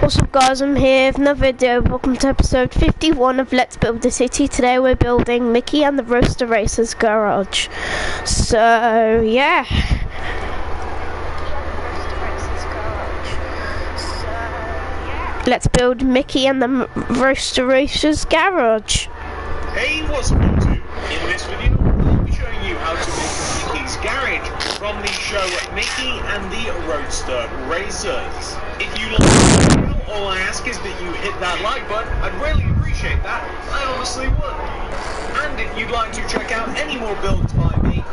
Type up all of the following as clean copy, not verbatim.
What's up guys, I'm here with another video. Welcome to episode 51 of Let's Build the City. Today we're building Mickey and the Roadster Racer's garage. So yeah. Let's build Mickey and the Roadster Racer's garage. Hey, what's up YouTube? In this video, I'll be showing you how to make Mickey's garage from the show Mickey and the Roadster Racers. If you like the video, all I ask is that you hit that like button. I'd really appreciate that. I honestly would. And if you'd like to check out any more builds by me,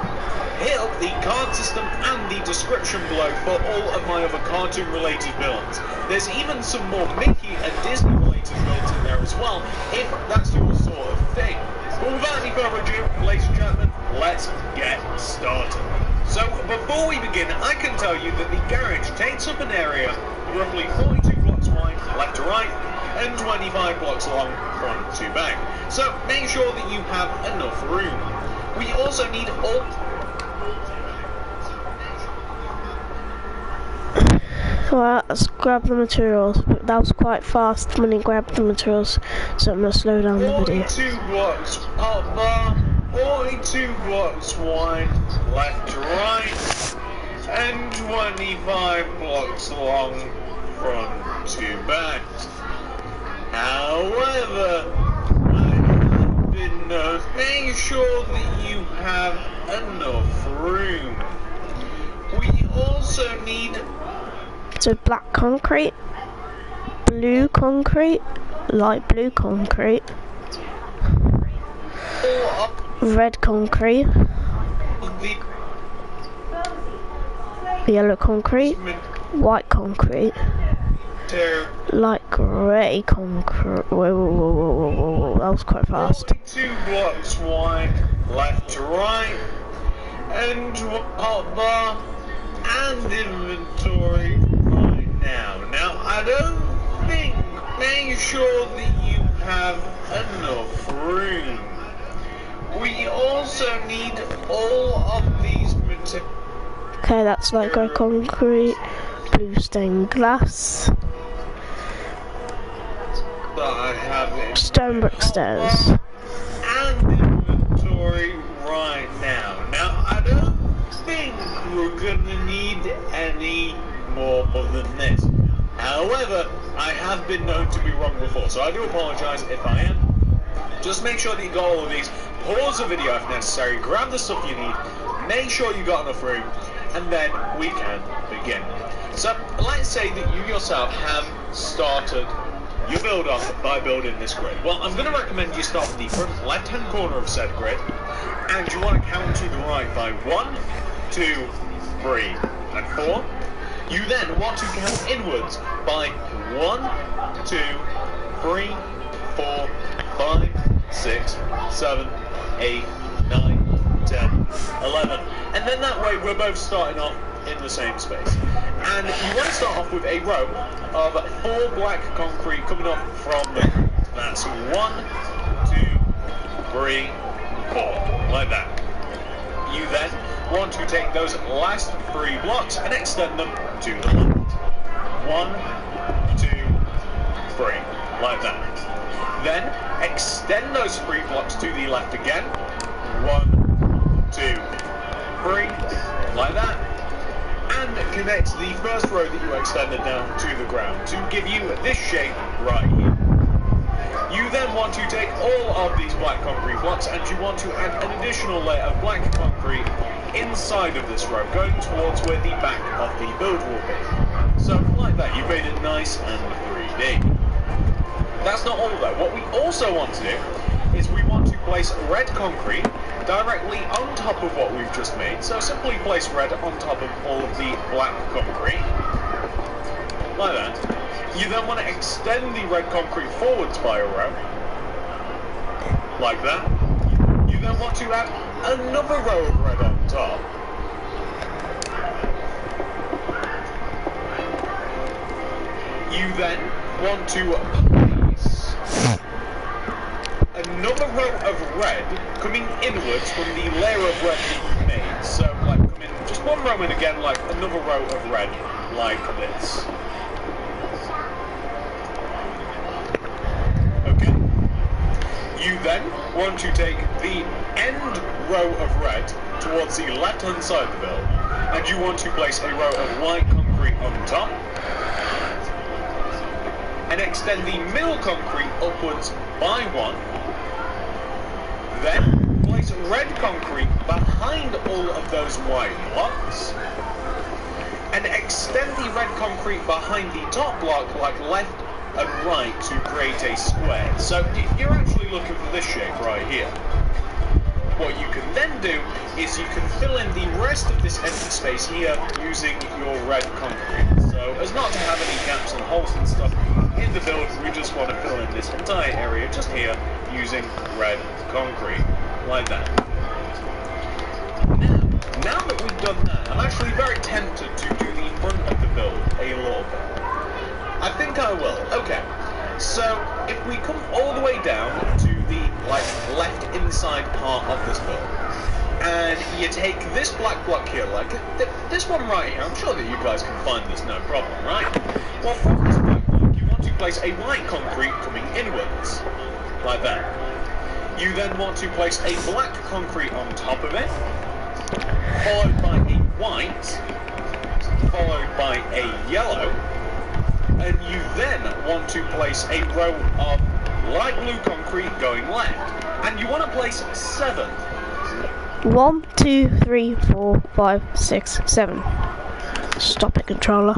hit up the card system and the description below for all of my other cartoon related builds. There's even some more Mickey and Disney related builds in there as well, if that's your sort of thing. But without any further ado, ladies and gentlemen, let's get started. So before we begin, I can tell you that the garage takes up an area roughly 42 blocks wide, left to right, and 25 blocks long, front to back. So make sure that you have enough room. We also need all... Well, let's grab the materials. That was quite fast when he grabbed the materials, so I'm going to slow down the video. 42 blocks up there, 42 blocks wide, left to right, and 25 blocks long, front to back. However, I've been make sure that you have enough room. We also need... So black concrete, blue concrete, light blue concrete, red concrete, yellow concrete, white concrete, light grey concrete. Whoa, that was quite fast. 2 blocks wide, left to right, and up there, and inventory right now. Now, I don't think, make sure that you have enough room. We also need all of these materials. Okay, that's light grey concrete, blue stained glass, stone brick stairs. And inventory right now. Now, I don't think we're gonna need any more than this. However, I have been known to be wrong before, so I do apologise if I am. Just make sure that you got all of these. Pause the video if necessary, grab the stuff you need, make sure you got enough room, and then we can begin. So, let's say that you yourself have started your build off by building this grid. Well, I'm going to recommend you start with the front left-hand corner of said grid, and you want to count to the right by 1, 2, 3, and 4. You then want to count inwards by 1, 2, 3, 4, 5, 6, 7, 8, 9, 10, 11. And then that way we're both starting off in the same space. And you want to start off with a row of 4 black concrete coming off from the ground. That's 1, 2, 3, 4, like that. You then want to take those last 3 blocks and extend them to the left. 1, 2, 3, like that. Then extend those 3 blocks to the left again. 1, 2, 3, like that. And connect the first row that you extended down to the ground to give you this shape right here. You then want to take all of these black concrete blocks and you want to add an additional layer of black concrete inside of this row, going towards where the back of the build will be. So like that, you've made it nice and 3D. That's not all though. What we also want to do is we want to place red concrete directly on top of what we've just made. So simply place red on top of all of the black concrete, like that. You then want to extend the red concrete forwards by a row, like that. You then want to add another row of red on top. You then want to place another row of red coming inwards from the layer of red that you made. So, like, come in just one row in again, like another row of red, like this. You then want to take the end row of red towards the left-hand side of the build, and you want to place a row of white concrete on top, and extend the middle concrete upwards by one. Then place red concrete behind all of those white blocks, and extend the red concrete behind the top block like left and right to create a square. So you're actually looking for this shape right here. What you can then do is you can fill in the rest of this empty space here using your red concrete. So as not to have any gaps and holes and stuff in the build, we just want to fill in this entire area just here using red concrete, like that. Now that we've done that, I'm actually very tempted to do the front of the build a little bit. I think I will. Okay, so if we come all the way down to the left inside part of this build, and you take this black block here, like this one right here, I'm sure that you guys can find this no problem, right? Well, from this black block, you want to place a white concrete coming inwards, like that. You then want to place a black concrete on top of it, followed by a white, followed by a yellow, and you then want to place a row of light blue concrete going left, and you want to place 7. 1, 2, 3, 4, 5, 6, 7. Stop it, controller.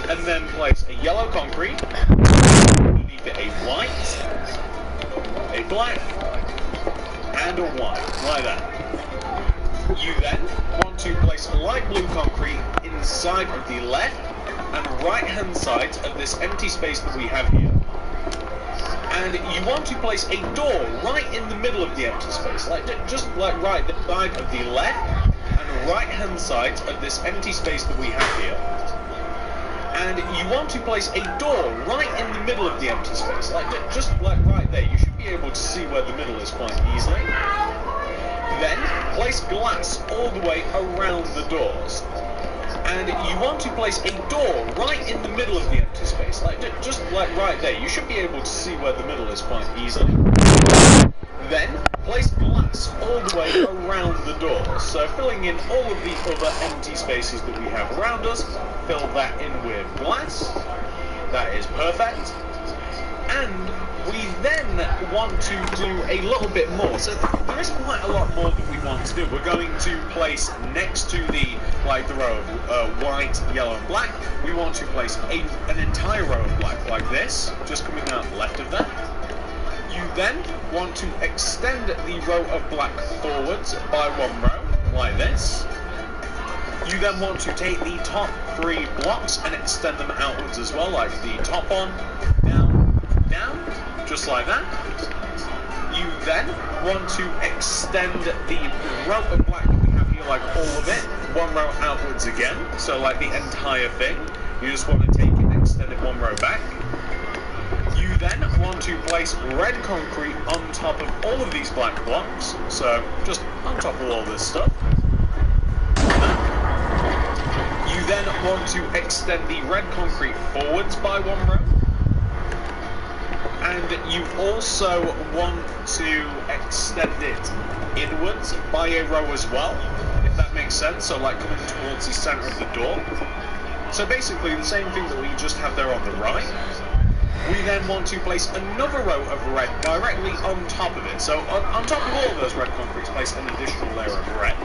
And then place a yellow concrete, underneath it a white, a black, and a white, like that. You then want to place light blue concrete inside of the left and right hand sides of this empty space that we have here. And you want to place a door right in the middle of the empty space, just right the side of the left and right hand sides of this empty space that we have here. And you want to place a door right in the middle of the empty space, just right there. You should be able to see where the middle is quite easily. Then place glass all the way around the doors. And you want to place a door right in the middle of the empty space, just right there. You should be able to see where the middle is quite easily. Then place glass all the way around the doors, so filling in all of the other empty spaces that we have around us, fill that in with glass. That is perfect. And we then want to do a little bit more. So there is quite a lot more that we want to do. We're going to place next to the row of white, yellow and black, we want to place an entire row of black like this, just coming out left of that. You then want to extend the row of black forwards by one row, like this. You then want to take the top 3 blocks and extend them outwards as well, like the top one, down, down, just like that. You then want to extend the row of black that we have here, like all of it, one row outwards again, so like the entire thing. You just want to take it and extend it one row back. You then want to place red concrete on top of all of these black blocks, so just on top of all this stuff. You then want to extend the red concrete forwards by one row. And you also want to extend it inwards by a row as well, if that makes sense, so like coming towards the centre of the door. So basically the same thing that we just have there on the right. We then want to place another row of red directly on top of it. So on top of all of those red concretes, place an additional layer of red.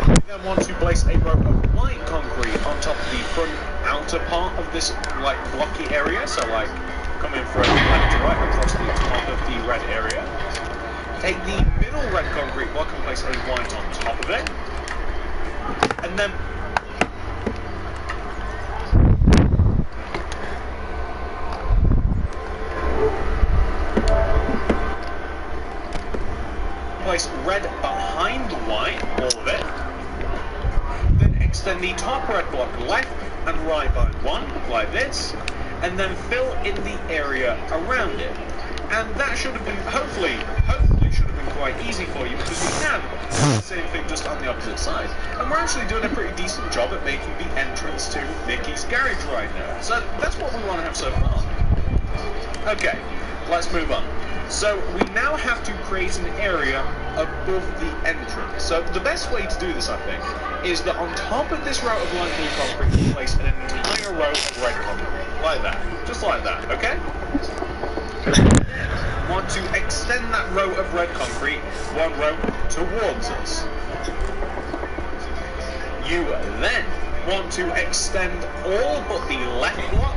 We then want to place a row of white concrete on top of the front outer part of this blocky area. So coming from left to right across the top of the red area. Take the middle red concrete block and place a white on top of it. And then left and right by 1, like this, and then fill in the area around it. And that should have been, hopefully should have been quite easy for you, because we can do the same thing just on the opposite side. And we're actually doing a pretty decent job at making the entrance to Mickey's garage right now. So that's what we want to have so far. Okay, let's move on. So we now have to create an area above the entrance. So the best way to do this, I think, is that on top of this row of light blue concrete, we place an entire row of red concrete. Like that. Just like that, okay? Want to extend that row of red concrete 1 row towards us. You then want to extend all but the left block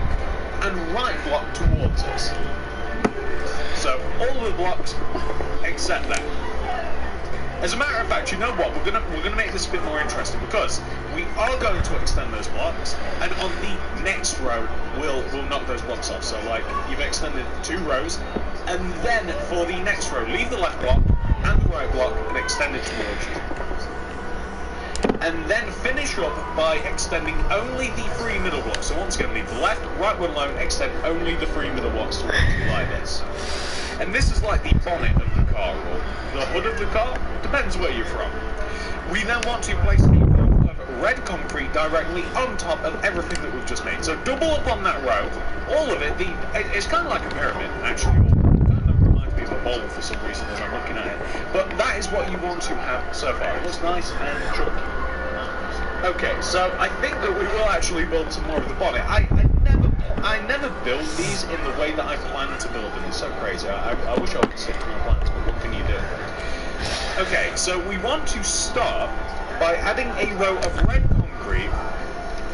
and right block towards us. So all the blocks except that. As a matter of fact, you know what? We're gonna make this a bit more interesting, because we are going to extend those blocks, and on the next row we'll knock those blocks off. So like you've extended 2 rows, and then for the next row, leave the left block and the right block and extend it towards you. And then finish up by extending only the 3 middle blocks. So once again, leave the left, right one alone, extend only the 3 middle blocks towards you, like this. And this is like the bonnet of the car, or the hood of the car, depends where you're from. We then want to place a row of red concrete directly on top of everything that we've just made. So double up on that row, all of it, it's kind of like a pyramid, actually. It reminds me of a bowl for some reason as I'm looking at it. But that is what you want to have so far. It looks nice and chunky. Okay, so I think that we will actually build some more of the bonnet. I never build these in the way that I planned to build them. It's so crazy. I wish I could stick to my plans, but what can you do? Okay, so we want to start by adding a row of red concrete.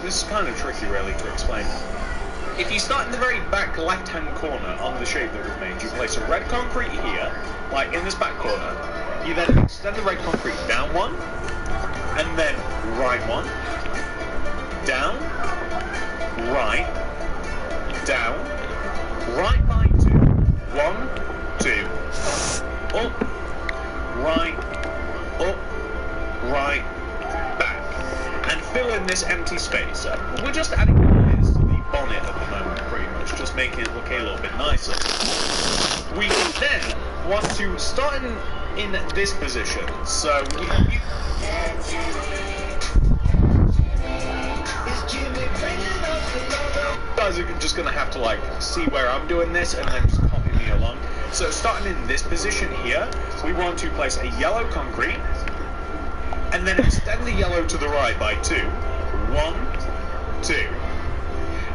This is kind of tricky, really, to explain. If you start in the very back left-hand corner on the shape that we've made, you place a red concrete here, like in this back corner. You then extend the red concrete down 1, and then right 1, down, right, down, right by 2, 1, 2, up, right, back, and fill in this empty space. So we're just adding layers to the bonnet at the moment, pretty much, just making it look a little bit nicer. We then want to start in this position, so you guys are just going to have to like see where I'm doing this and then just copy me along. So starting in this position here, we want to place a yellow concrete and then extend the yellow to the right by 2. 1, 2.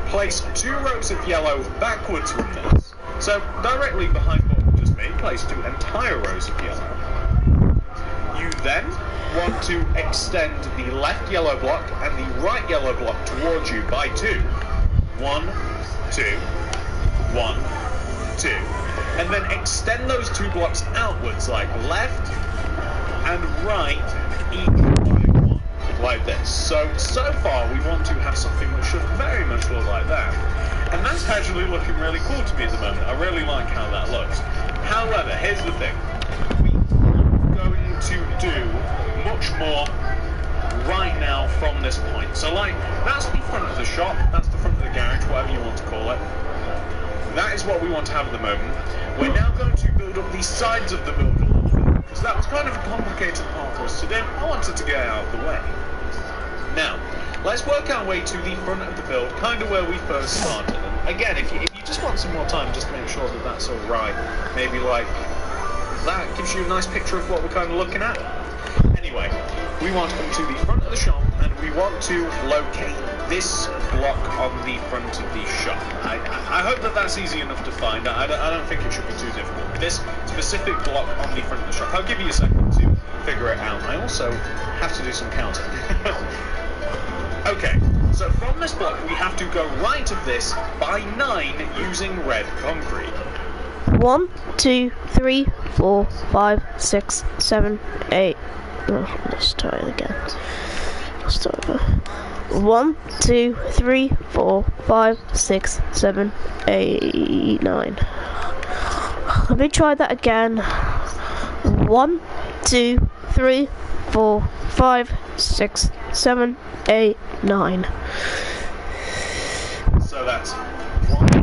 Place 2 rows of yellow backwards from this. So directly behind what we just made, place 2 entire rows of yellow. You then want to extend the left yellow block and the right yellow block towards you by 2. 1, 2, 1, 2. And then extend those 2 blocks outwards, like left and right, each by 1, like this. So far we want to have something that should very much look like that. And that's actually looking really cool to me at the moment. I really like how that looks. However, here's the thing. We're going to do much more right now from this point. So like, that's the front of the shop, that's the front of the garage, whatever you want to call it. That is what we want to have at the moment. We're now going to build up the sides of the build a little bit, because that was kind of a complicated part for us to do. I wanted to get it out of the way. Now, let's work our way to the front of the build, kind of where we first started. And again, if you just want some more time, just make sure that that's all right. Maybe like, that gives you a nice picture of what we're kind of looking at. Anyway, we want to come to the front of the shop, and we want to locate this block on the front of the shop. I hope that that's easy enough to find. I don't think it should be too difficult. This specific block on the front of the shop. I'll give you a second to figure it out. I also have to do some counting. Okay, so from this block we have to go right of this by 9 using red concrete. 1, 2, 3, 4, 5, 6, 7, 8. Oh, let's try it again. Let's start over. 1, 2, 3, 4, 5, 6, 7, 8, 9. Let me try that again. 1, 2, 3, 4, 5, 6, 7, 8, 9. So that's 1, 2,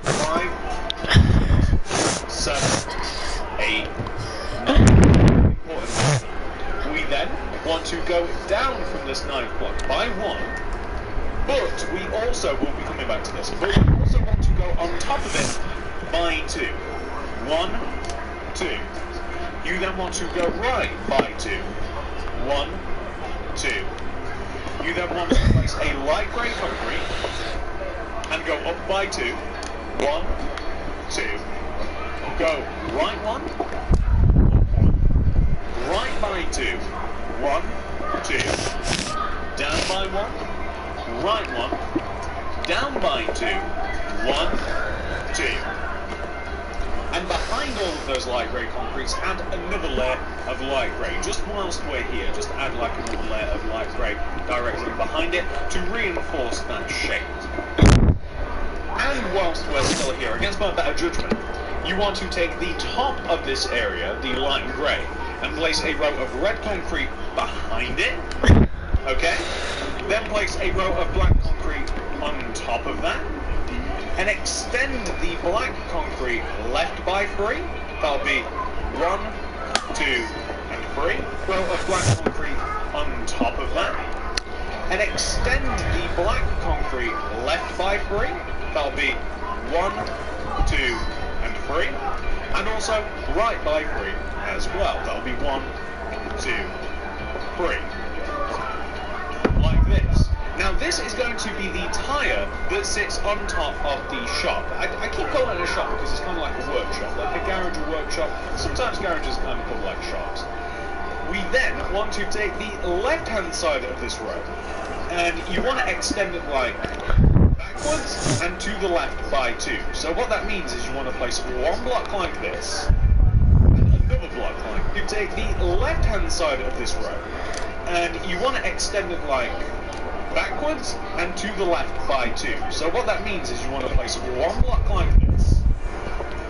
5, 7, 8, 9. We then want to go down from this 9th block by 1, but we also will be coming back to this. But we also want to go on top of it by 2. 1, 2. You then want to go right by 2. 1, 2. You then want to place a light grey concrete and go up by 2. 1, 2. Go right 1, up 1. Right by 2. 1, 2. Down by 1. Right 1. Down by 2. 1, 2. And behind all of those light grey concretes, add another layer of light grey. Just whilst we're here, just add like another layer of light grey directly behind it to reinforce that shape. And whilst we're still here, against my better judgment, you want to take the top of this area, the light grey, and place a row of red concrete behind it. Okay? Then place a row of black concrete on top of that. And extend the black concrete left by 3. That'll be 1, 2, and 3. Row of black concrete on top of that. And extend the black concrete left by 3. That'll be 1, 2, and 3. And also right by 3 as well. That'll be 1, 2, 3. Like this. Now this is going to be the tyre that sits on top of the shop. I keep calling it a shop because it's kind of like a workshop, like a garage or workshop. Sometimes garages kind of called like shops. We then want to take the left-hand side of this row, and you want to extend it like backwards and to the left by 2. So what that means is you want to place one block like this, and another block like. You take the left-hand side of this row, and you want to extend it like backwards and to the left by 2. So what that means is you want to place one block like this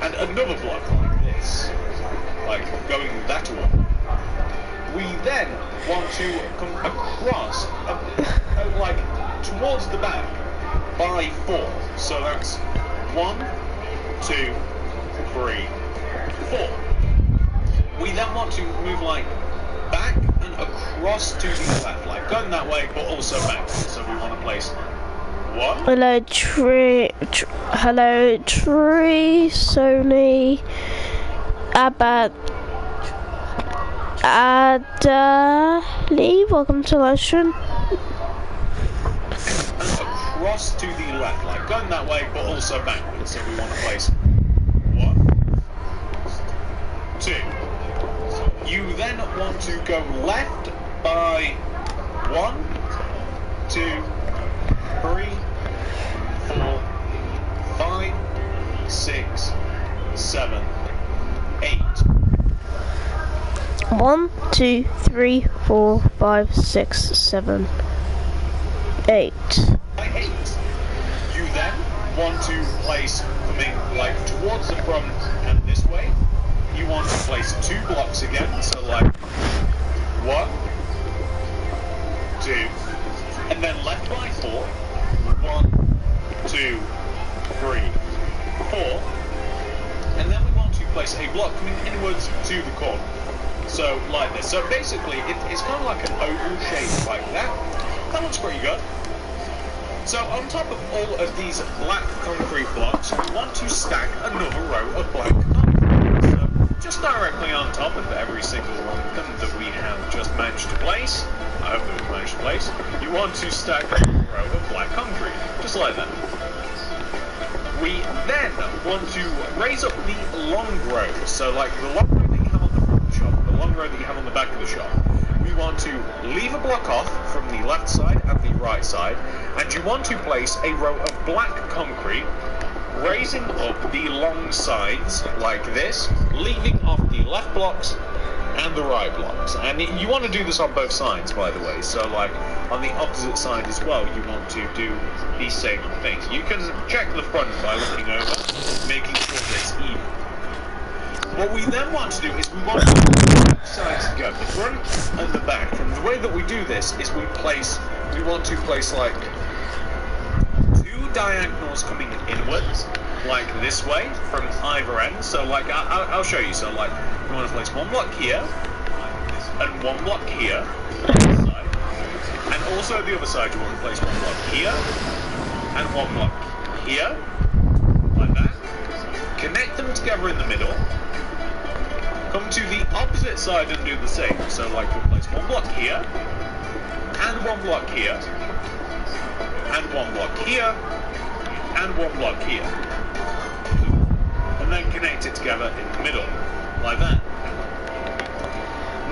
and another block like this, like going that way. We then want to come across, like towards the back by 4. So that's 1, 2, 3, 4. We then want to move like back and across to the left, like going that way, but also back. So we want to place 1. Hello, tree. Hello, tree. Sony. Lee. Welcome to live stream. And across to the left, like going that way, but also backwards. So we want to place 1, 2. You then want to go left by 1, 2, 3, 4, 5, 6, 7, 8. 1, 2, 3, 4, 5, 6, 7, 8. By 8. You then want to place coming like towards the front and this way. You want to place 2 blocks again, so like 1, 2, and then left by 4, 1, 2, 3, 4, and then we want to place a block coming inwards to the corner, so like this. So basically it's kind of like an oval shape like that. That looks pretty good. So on top of all of these black concrete blocks, we want to stack another row of black concrete. Just directly on top of every single one of them that we have just managed to place. I hope that we've managed to place. You want to stack a row of black concrete, just like that. We then want to raise up the long row. So like the long row that you have on the front of the shop, the long row that you have on the back of the shop. We want to leave a block off from the left side and the right side, and you want to place a row of black concrete raising up the long sides like this, leaving off the left blocks and the right blocks. And you want to do this on both sides, by the way, so like on the opposite side as well, you want to do the same thing. You can check the front by looking over, making sure that it's even. What we then want to do is we want to put both sides together, the front and the back. And the way that we do this is we want to place like 2 diagonals coming inwards, like this way from either end. So like I'll show you. So like you want to place 1 block here and 1 block here, and also the other side you want to place 1 block here and 1 block here, like that. Connect them together in the middle. Come to the opposite side and do the same. So like we'll place 1 block here, and 1 block here, and 1 block here, and 1 block here. And then connect it together in the middle, like that.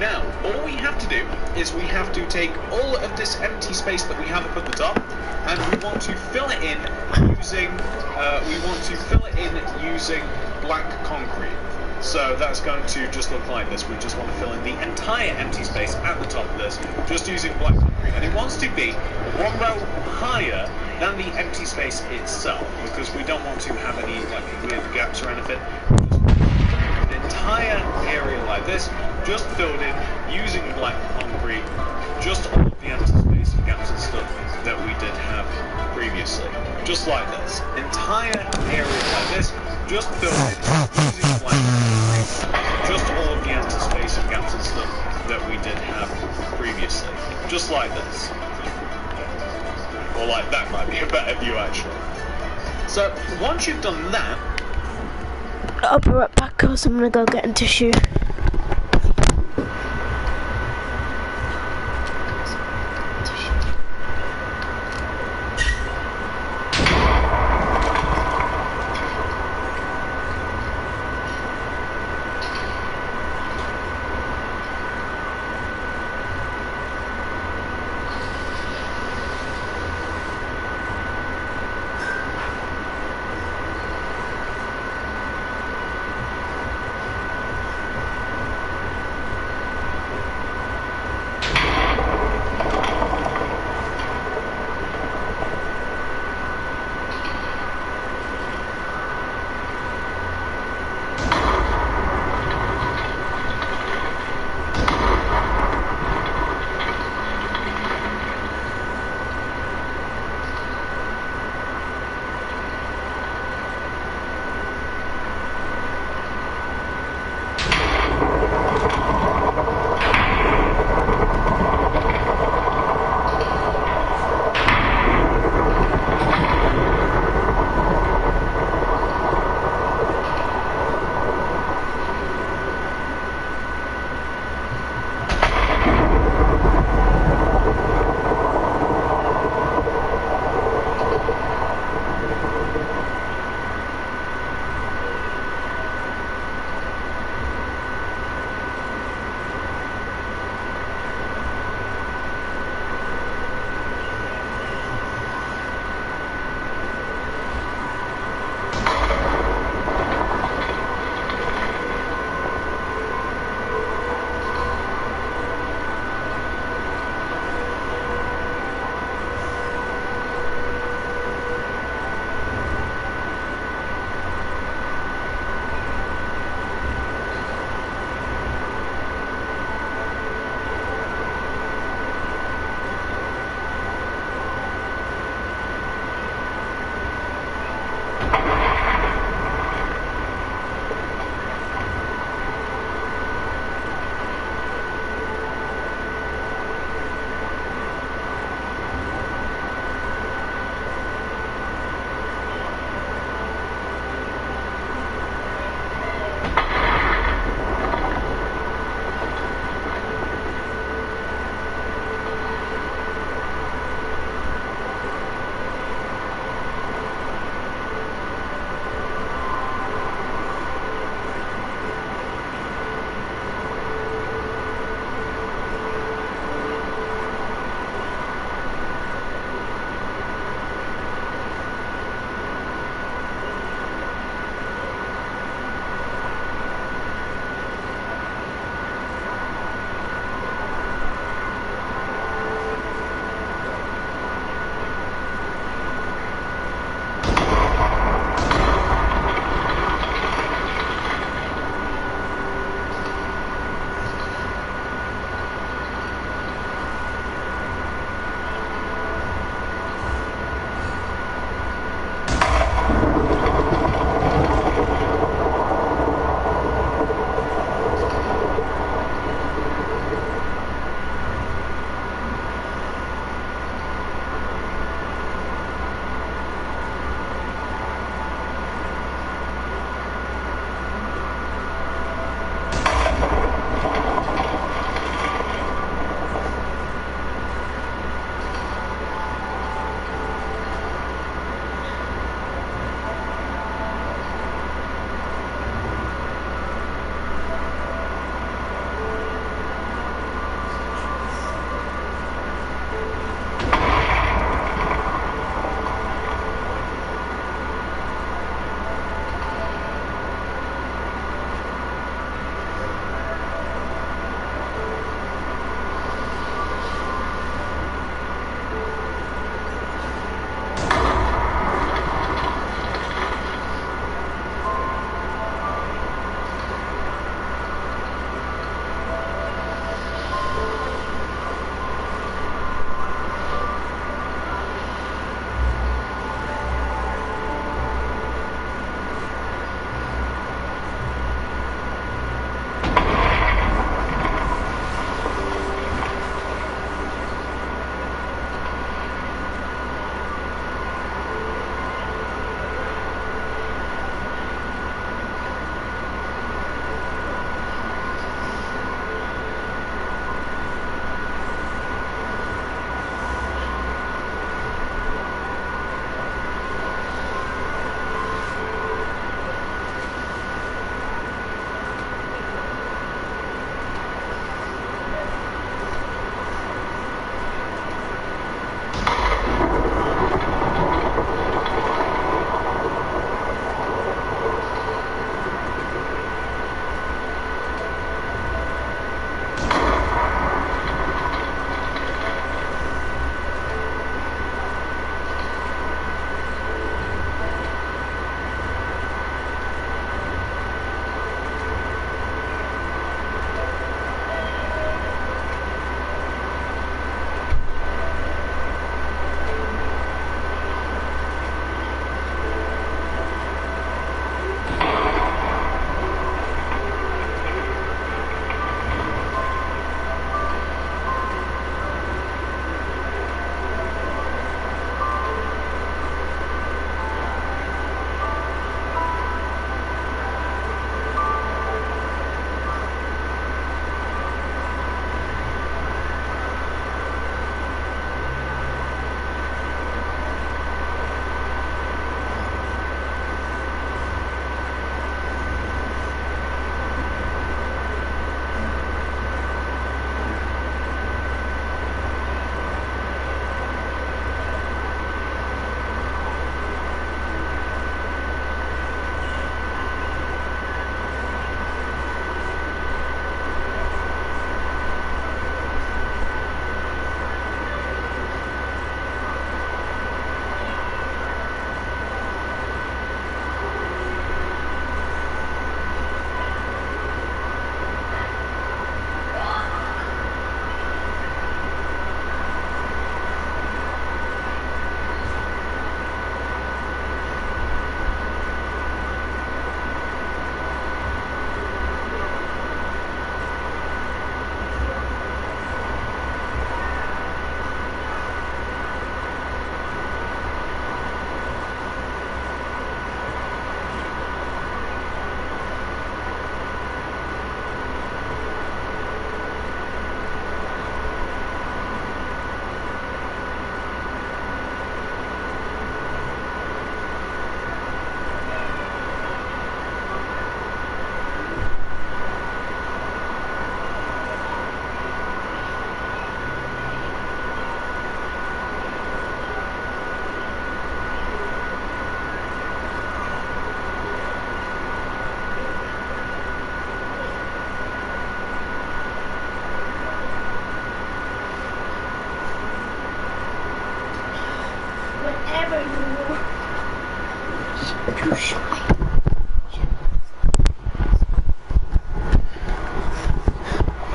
Now, all we have to do is we have to take all of this empty space that we have up at the top, and we want to fill it in using black concrete. So that's going to just look like this. We just want to fill in the entire empty space at the top of this, just using black concrete. And it wants to be 1 row higher than the empty space itself, because we don't want to have any like weird gaps or anything. The entire area like this, just filled in using black concrete, just all of the empty space and gaps and stuff that we did have previously. Just like this. Entire area like this, just filled in using black concrete, just all of the empty space and gaps and stuff that we did have previously. Just like this. Or like that might be a better view actually. So once you've done that, I'll be right back because I'm gonna go get a tissue.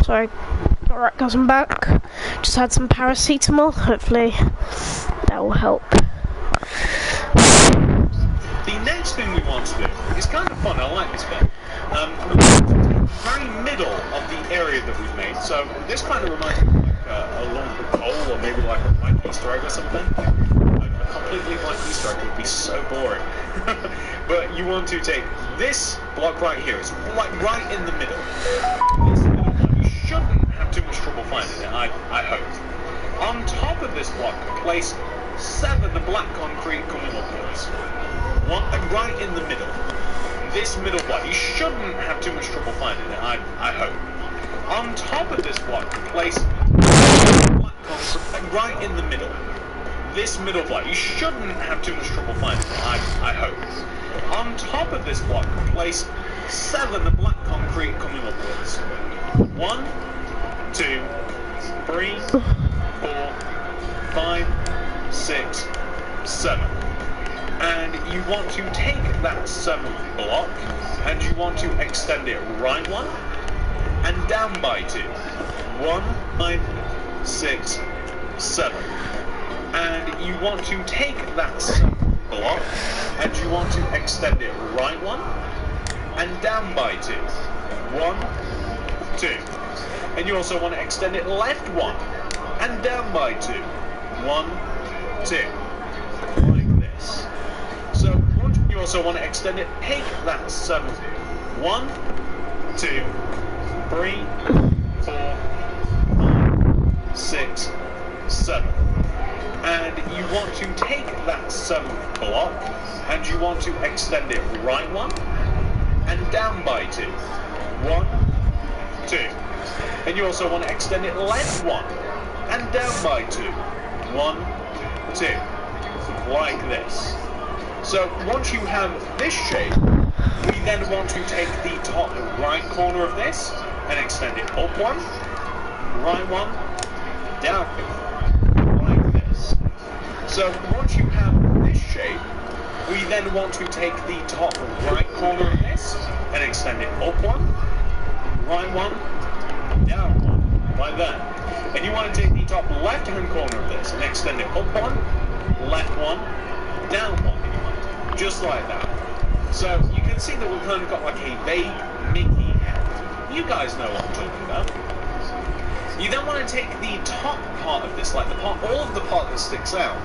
Sorry. Alright guys, I'm back. Just had some paracetamol. Hopefully that will help. The next thing we want to do is kind of fun. I like this bit. The very middle of the area that we've made. So this kind of reminds me of like a lump of coal, or maybe like a blank Easter egg or something. A completely blank Easter egg would be so boring. But you want to take this block right here. It's like right in the middle. This middle block, you shouldn't have too much trouble finding it. I hope. On top of this block, place 7 black concrete coming upwards. One right in the middle. This middle block, you shouldn't have too much trouble finding it, I hope. On top of this block, place black concrete right in the middle. This middle block, you shouldn't have too much trouble finding it, I hope. On top of this block, place 7 black concrete coming upwards. 1, 2, 3, 4, 5, 6, 7. And you want to take that 7th block and you want to extend it right 1 and down by 2. 1, 5, 6, 7. And you want to take that 7th block and you want to extend it right 1 and down by 2. 1, 2. And you also want to extend it left 1 and down by 2. 1, 2. Like this. So you also want to extend it, take that 7th. 1, 2, 3, 4, 5, 6, 7. And you want to take that 7th block and you want to extend it right 1 and down by 2. 1, 2. And you also want to extend it left 1 and down by 2. 1, 2. Like this. So once you have this shape, we then want to take the top right corner of this and extend it up 1, right 1, down 1, like this. So once you have this shape, we then want to take the top right corner of this and extend it up 1, right 1, down 1, like that. And you want to take the top left-hand corner of this and extend it up 1, left 1, down 1. Just like that. So you can see that we've kind of got like a vague Mickey head. You guys know what I'm talking about. You then want to take the top part of this, like the part, all of the part that sticks out,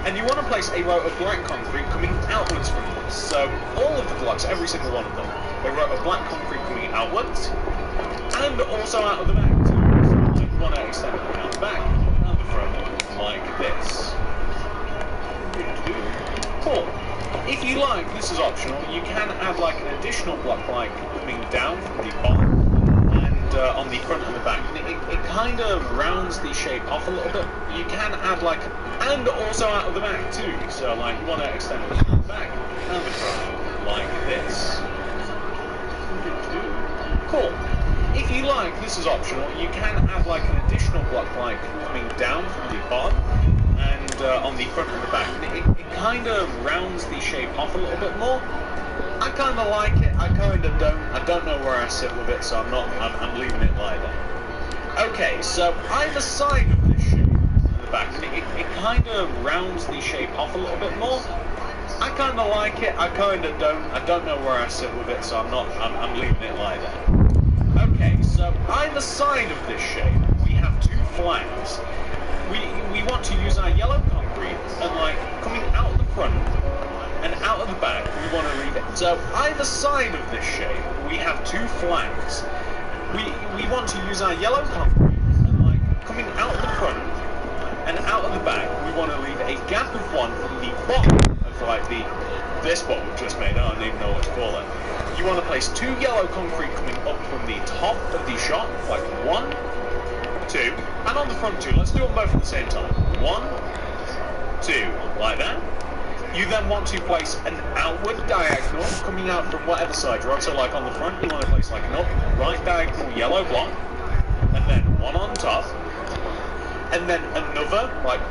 and you want to place a row of black concrete coming outwards from this. So all of the blocks, every single one of them, a row of black concrete coming outwards, and also out of the back too. So you want to extend it out the back and the front like this. Cool. If you like, this is optional, you can add like an additional block like coming down from the bottom and on the front and the back. And it kind of rounds the shape off a little bit. You can add like, and also out of the back too. So like you want to extend it from the back and the front like this. Cool. If you like, this is optional, you can add like an additional block like coming down from the bottom and on the front and the back. And it kind of rounds the shape off a little bit more. I kind of like it, I kind of don't. I don't know where I sit with it, so I'm leaving it like that. Okay, so either side of this shape in the back, and it kind of rounds the shape off a little bit more. I kind of like it, I kind of don't. I don't know where I sit with it, so I'm leaving it like that. Okay, so either side of this shape, we have 2 flanks. We want to use our yellow concrete and like coming out of the front and out of the back, we want to leave it. So either side of this shape, we have 2 flanks. We want to use our yellow concrete and like coming out of the front and out of the back, we want to leave a gap of 1 from the bottom of like this what we've just made. I don't even know what to call it. You want to place 2 yellow concrete coming up from the top of the shot, like 1, 2, and on the front 2. Let's do them both at the same time. 1, 2, like that. You then want to place an outward diagonal coming out from whatever side you're on. So like on the front, you want to place like an upright diagonal yellow block, and then 1 on top, and then another like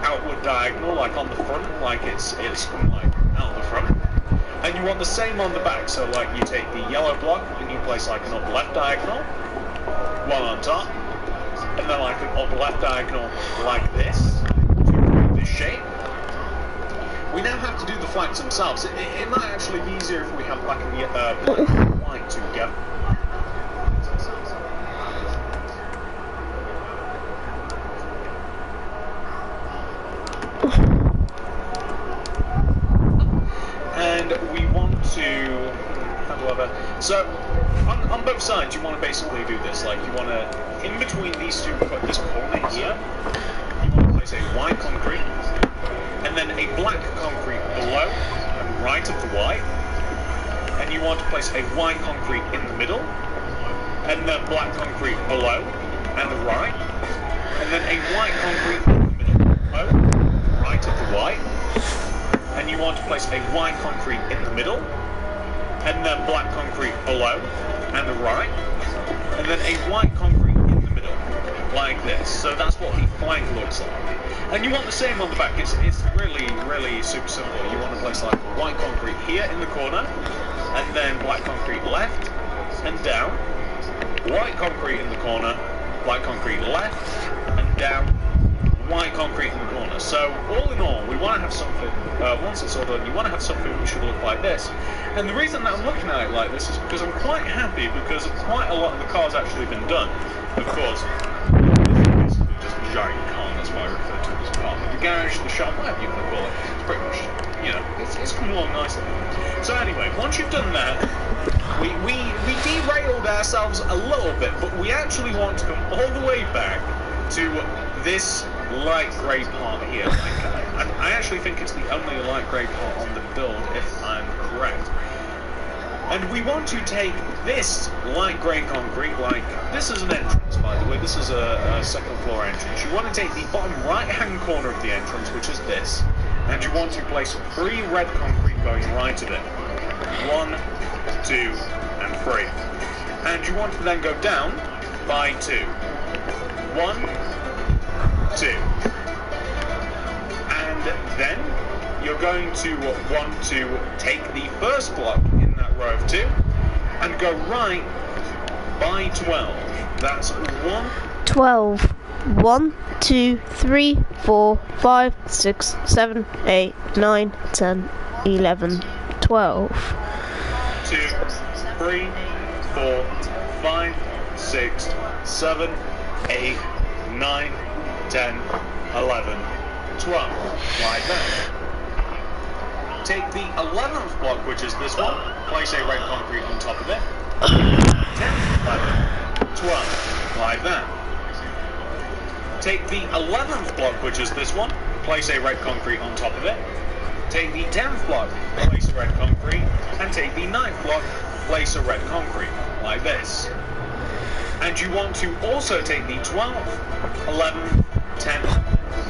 outward diagonal like on the front, like it's coming like out the front. And you want the same on the back, so like you take the yellow block and you place like an up left diagonal, one on top, and then like an up left diagonal like this, to create this shape. We now have to do the flanks themselves. It might actually be easier if we have black and white together. And we want to, so on both sides you want to basically do this, like you want to, in between these two, this corner here, you want to place a white concrete, and then a black concrete below and right of the white, and you want to place a white concrete in the middle, and then black concrete below and the right, and then a white concrete in the middle, below, right of the white, and you want to place a white concrete in the middle, and then black concrete below and the right, and then a white concrete in the middle, like this. So that's what the flank looks like. And you want the same on the back. It's really super simple. You want to place like white concrete here in the corner, and then black concrete left and down, white concrete in the corner, black concrete left and down, white concrete in the corner. So all in all, we want to have something, once it's all done, you want to have something which should look like this. And the reason that I'm looking at it like this is because I'm quite happy, because quite a lot of the car's actually been done. Of course, this is basically just a giant car, that's why I refer to it as a car. But the garage, the shop, whatever you want to call it, it's pretty much, you know, it's come along nicely. So anyway, once you've done that, we derailed ourselves a little bit, but we actually want to come all the way back to this light grey part here. I actually think it's the only light grey part on the build, if I'm correct. And we want to take this light grey concrete, like, this is an entrance, by the way, this is a second floor entrance. You want to take the bottom right hand corner of the entrance, which is this, and you want to place 3 red concrete going right of it. 1, 2, and 3. And you want to then go down by 2. 1, 2. And then you're going to want to take the first block in that row of 2 and go right by 12. That's 1, 12. 1, 2, 3, 4, 5, 6, 7, 8, 9, 10, 11, 12. 2, 3, 4, 5, 6, 7, 8, 9, 10, 11, 12, like that. Take the 11th block, which is this one, place a red concrete on top of it. 10, 11, 12, like that. Take the 11th block, which is this one, place a red concrete on top of it. Take the 10th block, place a red concrete, and take the 9th block, place a red concrete, like this. And you want to also take the 12th, 11th, 10th,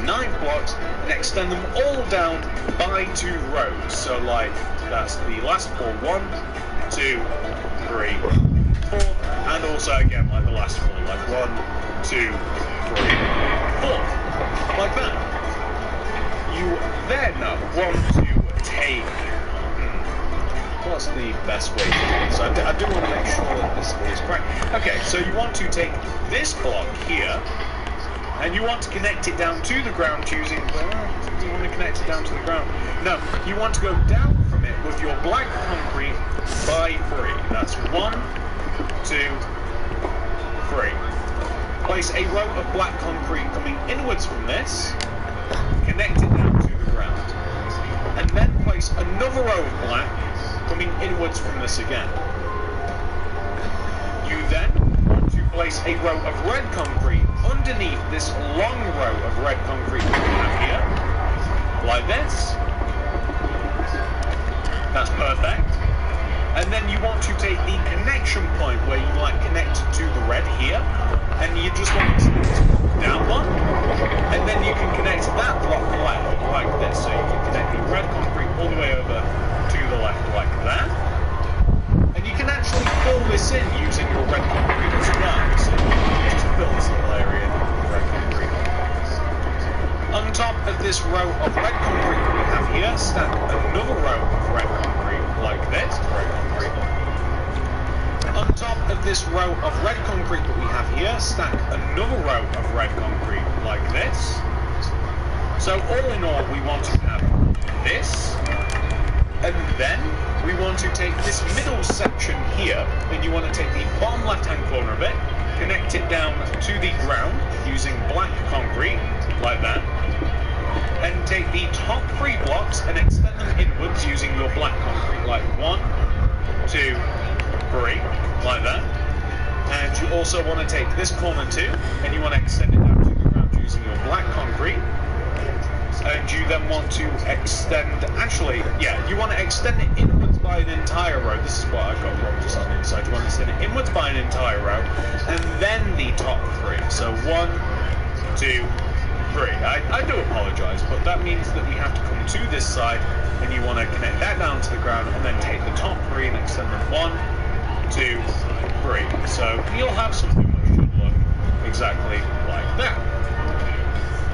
9th blocks and extend them all down by 2 rows. So like, that's the last 4, 1, 2, 3, 4, and also again like the last 4, like 1, 2, 3, 4, like that. You then want to take, what's the best way to do this? I do want to make sure that this is correct. Okay, so you want to take this block here, and you want to connect it down to the ground using, you want to connect it down to the ground? No, you want to go down from it with your black concrete by 3. That's 1, 2, 3. Place a row of black concrete coming inwards from this, connect it down to the ground, and then place another row of black coming inwards from this again. You then want to place a row of red concrete underneath this long row of red concrete that we have here, like this. That's perfect. And then you want to take the connection point where you like connect to the red here, and you just want to down one, and then you can connect that block left like this. So you can connect the red concrete all the way over to the left like that. And you can actually fill this in using your red concrete as well. So you just fill this little area with red concrete. On top of this row of red concrete that we have here, stack another row of red concrete like this, red concrete. On top of this row of red concrete that we have here, stack another row of red concrete like this. So all in all, we want to have this, and then we want to take this middle section here, and you want to take the bottom left-hand corner of it, connect it down to the ground using black concrete, like that, and take the top 3 blocks and extend them inwards using your black concrete, like 1, 2, 3, like that. And you also want to take this corner too, and you want to extend it down to the ground using your black concrete. And you then want to extend, you want to extend it inwards by an entire row. This is what I got wrong just on the inside. You want to extend it inwards by an entire row, and then the top 3. So 1, 2, 3. I do apologise, but that means that we have to come to this side, and you want to connect that down to the ground, and then take the top 3 and extend them 1, 2, 3. So you'll have something that should look exactly like that.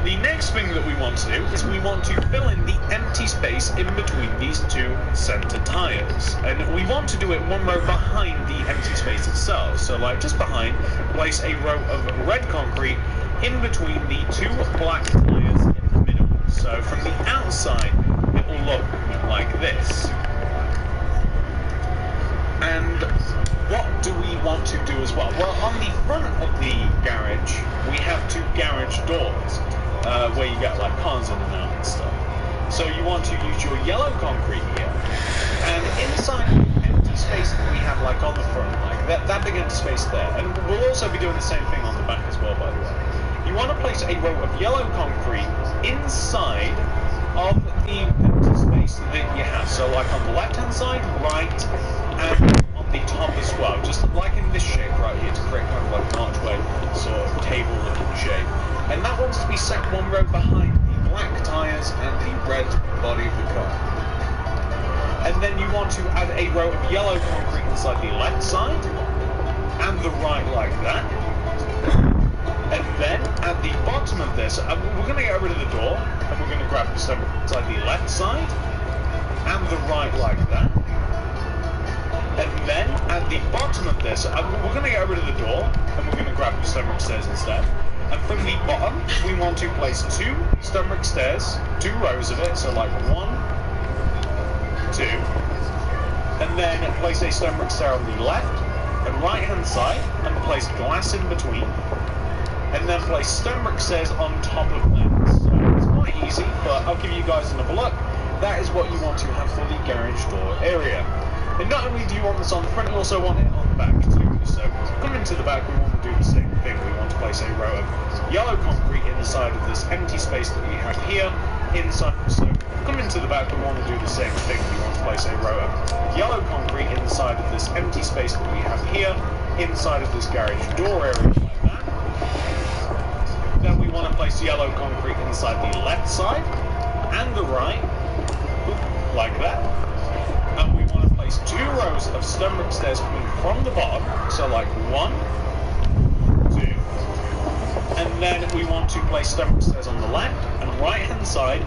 The next thing that we want to do is we want to fill in the empty space in between these 2 centre tyres. And we want to do it 1 row behind the empty space itself. So like just behind, place a row of red concrete in between the 2 black tyres in the middle. So from the outside, it will look like this. And what do we want to do as well? Well, on the front of the garage, we have 2 garage doors. Where you get like cars in and out and stuff. So you want to use your yellow concrete here, and inside the empty space that we have like on the front, like that big empty space there, and we'll also be doing the same thing on the back as well, by the way. You want to place a row of yellow concrete inside of the empty space that you have. So like on the left hand side, right, and on the top as well, just like in this shape right here to create kind of like an archway sort of table looking shape. And that wants to be set 1 row behind the black tyres and the red body of the car. And then you want to add a row of yellow concrete inside the left side and the right like that. And then at the bottom of this, we're going to get rid of the door, and we're going to grab the stem inside the left side and the right like that. And then at the bottom of this, we're going to get rid of the door, and we're going to grab the stonework stairs instead. And from the bottom, we want to place 2 stonework stairs, 2 rows of it, so like 1, 2, and then place a stonework stair on the left and right hand side, and place glass in between, and then place stonework stairs on top of them. So it's quite easy, but I'll give you guys another look. That is what you want to have for the garage door area. And not only do you want this on the front, you also want it on the back too. So coming to the back, we want to do the same thing. We want to place a row of yellow concrete in the side of this empty space that we have here inside. So coming to the back, we want to do the same thing. We want to place a row of yellow concrete in the side of this empty space that we have here inside of this garage door area like that. Then we want to place yellow concrete inside the left side and the right, like that. And we want to place 2 rows of stonework stairs coming from the bottom, so like 1, 2, and then we want to place stonework stairs on the left and right hand side,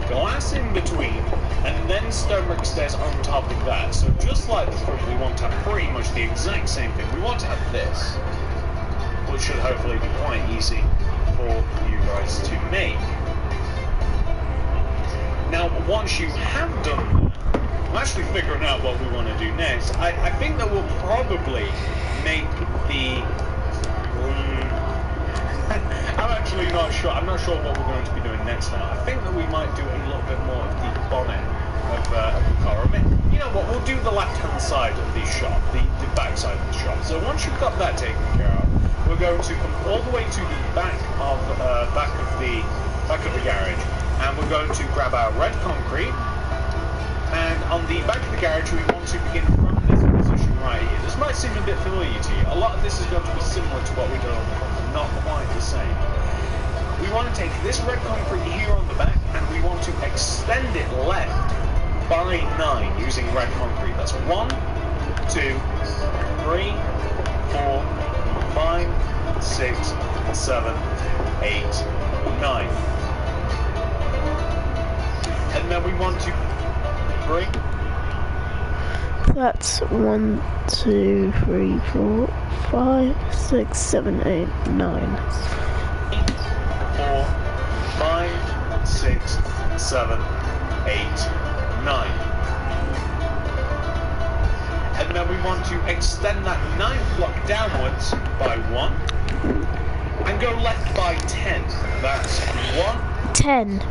glass in between, and then stonework stairs on top of that. So just like the front, we want to have pretty much the exact same thing. We want to have this, which should hopefully be quite easy for you guys to make. Now, once you have done that, I'm actually figuring out what we want to do next. I think that we'll probably make the... I'm actually not sure. I'm not sure what we're going to be doing next now. I think that we might do a little bit more of the bonnet of the car. I mean, you know what? We'll do the left-hand side of the shop, the back side of the shop. So once you've got that taken care of, we're going to come all the way to the back of the garage, and we're going to grab our red concrete. And on the back of the garage, we want to begin from this position right here. This might seem a bit familiar to you. A lot of this is going to be similar to what we did on the front, but not quite the same. We want to take this red concrete here on the back, and we want to extend it left by 9 using red concrete. That's 1, 2, 3, 4, 5, 6, 7, 8, 9. And then we want to bring That's 1, 2, 3, 4, 5, 6, 7, 8, 9. 4, 5, 6, 7, 8, 9. And then we want to extend that 9th block downwards by 1 and go left by 10. That's 1, 10.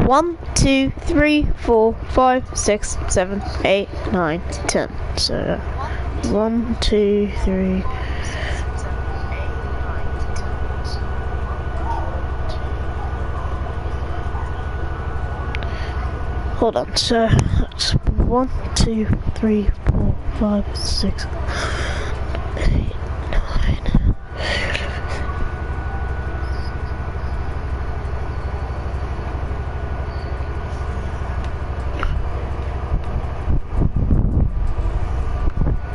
1, 2, 3, 4, 5, 6, 7, 8, 9, 10. So 1, 2, 3. Hold on, so that's 1, 2, 3, 4, 5, 6, 8, 9.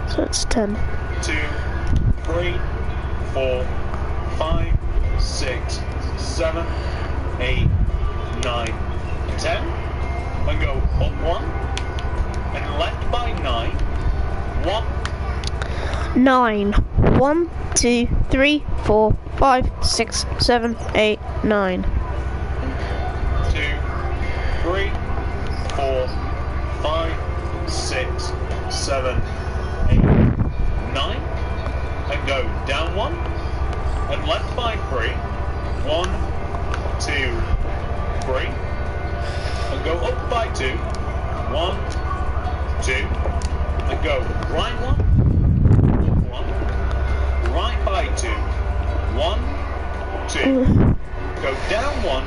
So it's 10. 2, 3, 4, 5, 6, 7, 8, 9, 10. And go up 1 and left by 9. 1, 9. 1, 2, 3, 4, 5, 6, 7, 8, 9. 2, 3, 4, 5, 6, 7, 8, 9. And go down 1 and left by 3. 1, 2, 3. And go up by 2. 1, 2. And go right 1, up 1. Right by 2. 1, 2. Go down 1.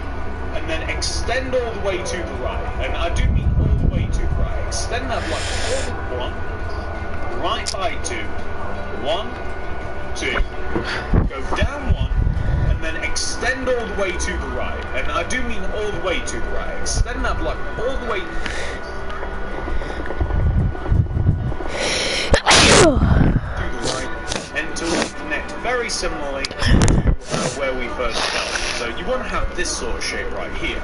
And then extend all the way to the right. And I do mean all the way to the right. Extend that block all 1. Right by 2. 1, 2. Go down 1. And then extend all the way to the right. And I do mean all the way to the right. Extend that block all the way to the right until we connect very similarly where we first started. So you want to have this sort of shape right here.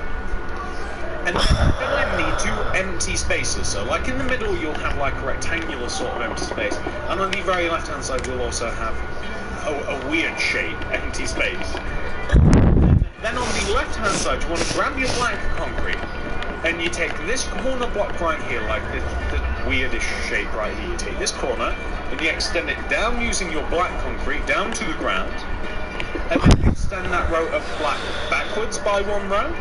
And then fill in the 2 empty spaces. So like in the middle you'll have like a rectangular sort of empty space. And on the very left hand side you'll also have a weird shape, empty space. Then on the left hand side you want to grab your black concrete and you take this corner block right here, like this weirdish shape right here. You take this corner and you extend it down using your black concrete down to the ground, and then extend that row of black backwards by 1 row,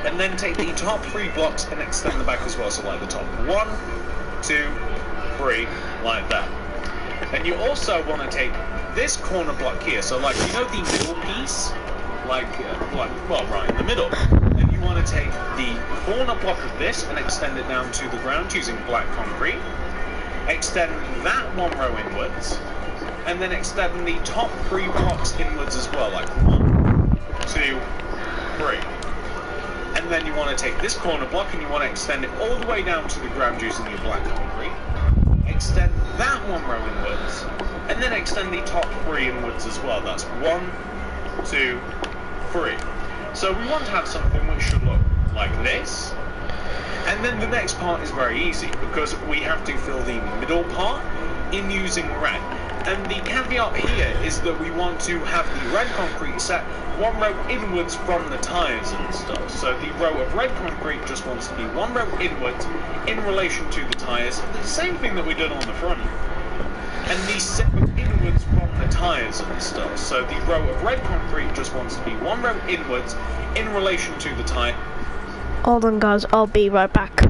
and then take the top 3 blocks and extend the back as well, so like the top 1, 2, 3, like that. And you also want to take this corner block here, so like, you know the middle piece? Well, right in the middle. And you want to take the corner block of this and extend it down to the ground using black concrete. Extend that 1 row inwards, and then extend the top 3 blocks inwards as well, like 1, 2, 3. And then you want to take this corner block and you want to extend it all the way down to the ground using your black concrete. Extend that 1 row inwards, and then extend the top 3 inwards as well. That's 1, 2, 3. So we want to have something which should look like this. And then the next part is very easy, because we have to fill the middle part in using red. And the caveat here is that we want to have the red concrete set 1 row inwards from the tyres and stuff. So the row of red concrete just wants to be 1 row inwards in relation to the tyres. The same thing that we did on the front. And these set inwards from the tyres and stuff. So the row of red concrete just wants to be 1 row inwards in relation to the tyre. Hold on guys, I'll be right back.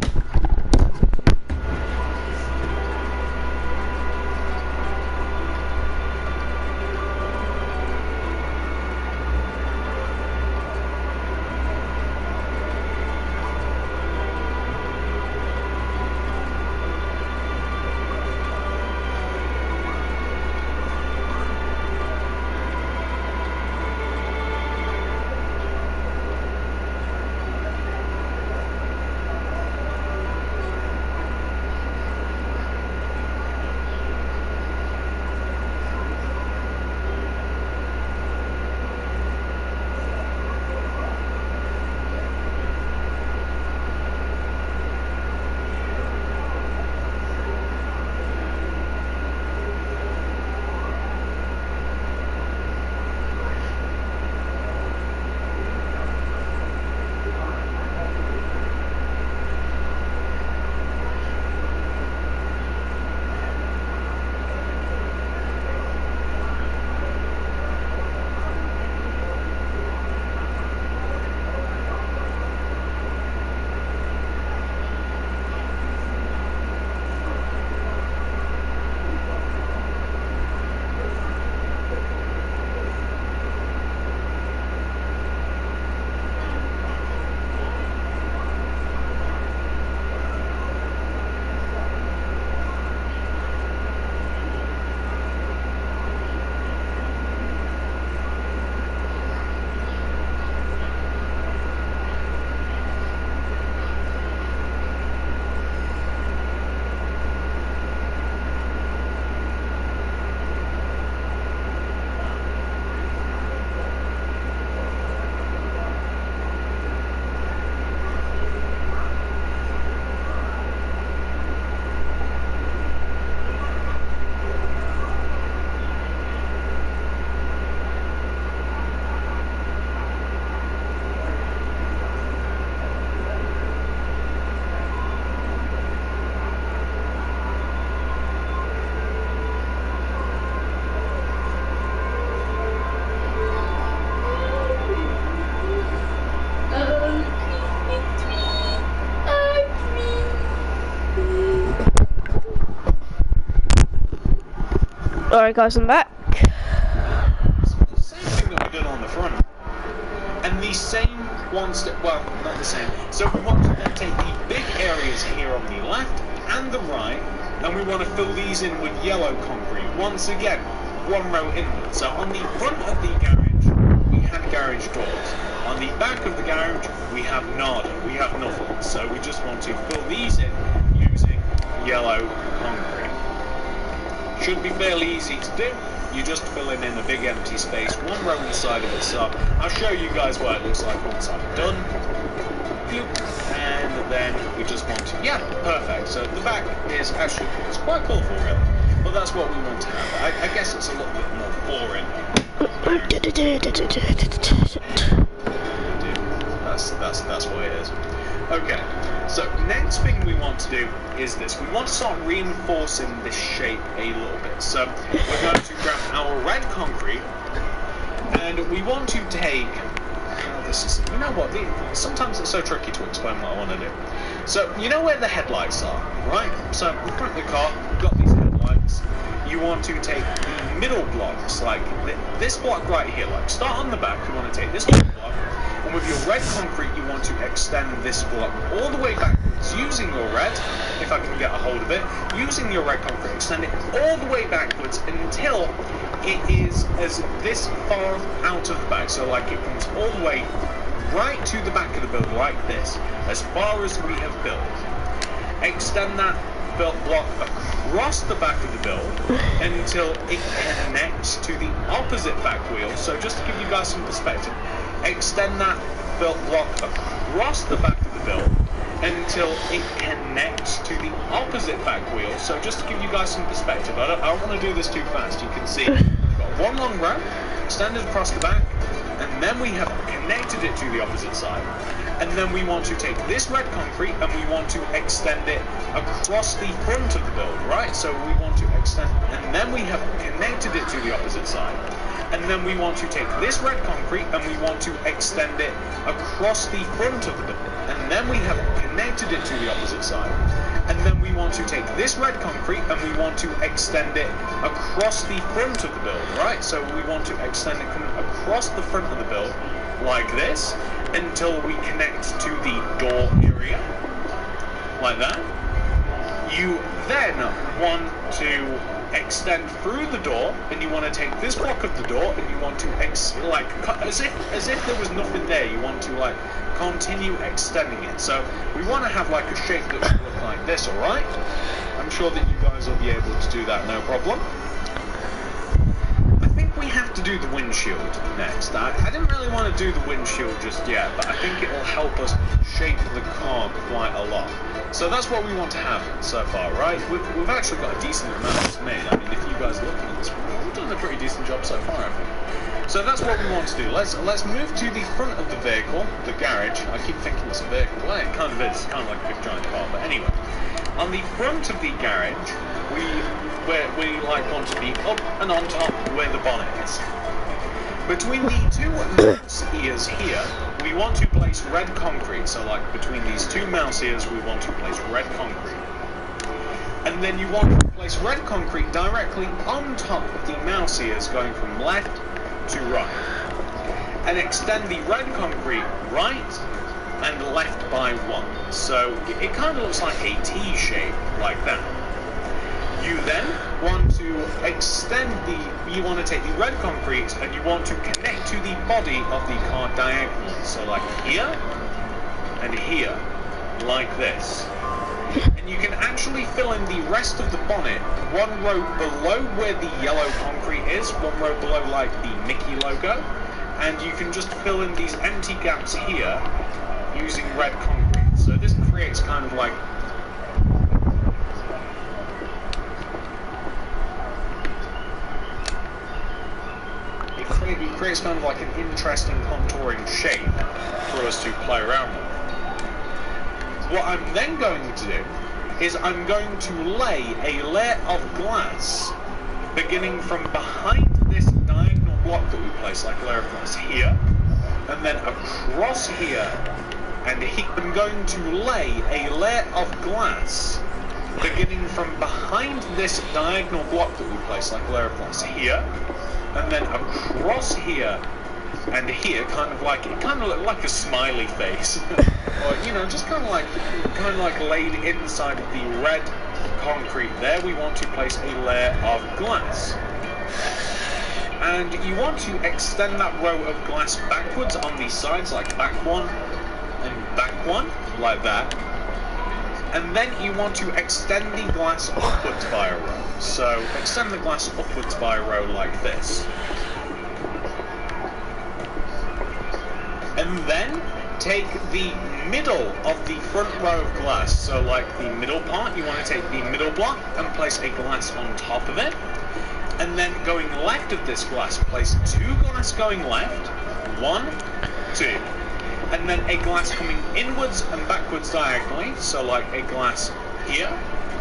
Alright guys, I'm back. Same thing that we did on the front. And the same ones that, well, not the same. So we want to then take the big areas here on the left and the right, and we want to fill these in with yellow concrete. Once again, one row inward. So on the front of the garage, we have garage doors. On the back of the garage, we have nada. We have nothing. So we just want to fill these in using yellow concrete. Should be fairly easy to do. You just fill in a big empty space, one row inside of it. So I'll show you guys what it looks like once I'm done. And then we just want to, yeah, perfect. So the back is actually, it's quite colourful really, but that's what we want to have. I guess it's a little bit more boring. That's what it is. Okay, so next thing we want to do is this. We want to start reinforcing this shape a little bit. So we're going to grab our red concrete, and we want to take, this is, you know what, sometimes it's so tricky to explain what I want to do. So you know where the headlights are, right? So in front of the car, we've got these headlights. You want to take the middle blocks, like this block right here, like start on the back, you want to take this middle block, and with your red concrete you want to extend this block all the way backwards using your red, if I can get a hold of it, using your red concrete, extend it all the way backwards until it is as this far out of the back, so like it comes all the way right to the back of the build like this, as far as we have built. Extend that built block across the back of the build until it connects to the opposite back wheel. So just to give you guys some perspective, extend that built block across the back of the build until it connects to the opposite back wheel. So just to give you guys some perspective, I don't want to do this too fast. You can see we've got one long row extended across the back, and then we have connected it to the opposite side. And then we want to take this red concrete and we want to extend it across the front of the build, right? So we want to extend, and then we have connected it to the opposite side. And then we want to take this red concrete and we want to extend it across the front of the build. And then we have connected it to the opposite side. And then we want to take this red concrete and we want to extend it across the front of the build, right? So we want to extend it across the front of the build like this until we connect to the door area, like that. You then want to extend through the door, and you want to take this block of the door and you want to like as if there was nothing there, you want to like continue extending it. So we want to have like a shape that should look like this, alright? I'm sure that you guys will be able to do that, no problem. I think we have to do the windshield next. I didn't really want to do the windshield just yet, but I think it will help us shape the car quite a lot. So that's what we want to have so far, right? We've actually got a decent amount of this made. I mean, if you guys are looking at this, we've done a pretty decent job so far, I think. So that's what we want to do. Let's move to the front of the vehicle, the garage. I keep thinking it's a vehicle. Well, it kind of is. It's kind of like a big giant car, but anyway. On the front of the garage, we like want to be up and on top where the bonnet is. Between the two mouse ears here, we want to place red concrete. So like between these two mouse ears, we want to place red concrete. And then you want to place red concrete directly on top of the mouse ears, going from left to right. And extend the red concrete right and left by one. So it kind of looks like a T shape, like that. You then want to extend you want to take the red concrete and you want to connect to the body of the car diagonally. So like here and here, like this. And you can actually fill in the rest of the bonnet one row below where the yellow concrete is, one row below like the Mickey logo, and you can just fill in these empty gaps here using red concrete. So this creates kind of like it creates kind of like an interesting contouring shape for us to play around with. What I'm then going to do is I'm going to lay a layer of glass beginning from behind this diagonal block that we place, like a layer of glass here, and then across here, and I'm going to lay a layer of glass beginning from behind this diagonal block that we place, like a layer of glass here, and then across here and here, kind of like it kind of looked like a smiley face, or you know, just kind of like laid inside of the red concrete. There, we want to place a layer of glass. And you want to extend that row of glass backwards on these sides, like back one and back one, like that. And then you want to extend the glass upwards by a row. So extend the glass upwards by a row like this. And then take the middle of the front row of glass. So like the middle part, you want to take the middle block and place a glass on top of it. And then going left of this glass, place two glass going left, 1, 2, and then a glass coming inwards and backwards diagonally, so like a glass here,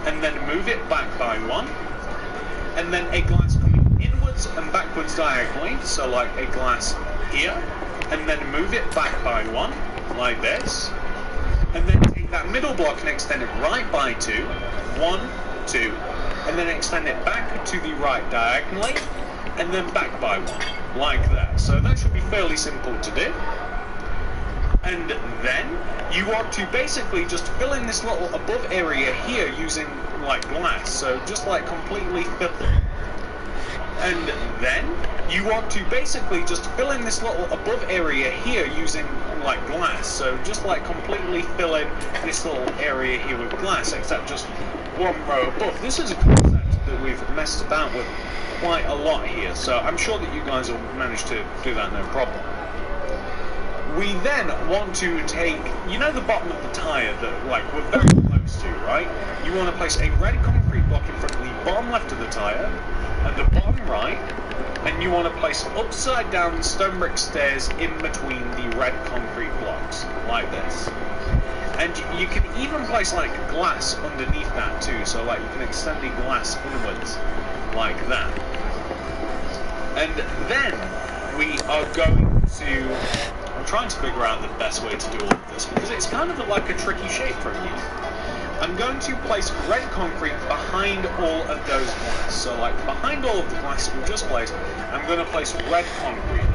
and then move it back by 1, and then a glass coming inwards and backwards diagonally, so like a glass here, and then move it back by 1, like this, and then take that middle block and extend it right by 2, 1, 2, and then extend it back to the right diagonally, and then back by 1, like that. So that should be fairly simple to do. And then you want to basically just fill in this little above area here using like glass, so just like completely fill it. And then you want to basically just fill in this little above area here using like glass, so just like completely fill in this little area here with glass, except just one row above. This is a concept that we've messed about with quite a lot here, so I'm sure that you guys will manage to do that no problem. We then want to take, you know, the bottom of the tyre that like we're very close to, right? You want to place a red concrete block in front of the bottom left of the tyre and the bottom right, and you want to place upside down stone brick stairs in between the red concrete blocks, like this. And you can even place like glass underneath that too, so like you can extend the glass inwards, like that. And then we are going to, I'm trying to figure out the best way to do all of this, because it's kind of like a tricky shape from here. I'm going to place red concrete behind all of those glass. So like behind all of the glass that we just placed, I'm going to place red concrete.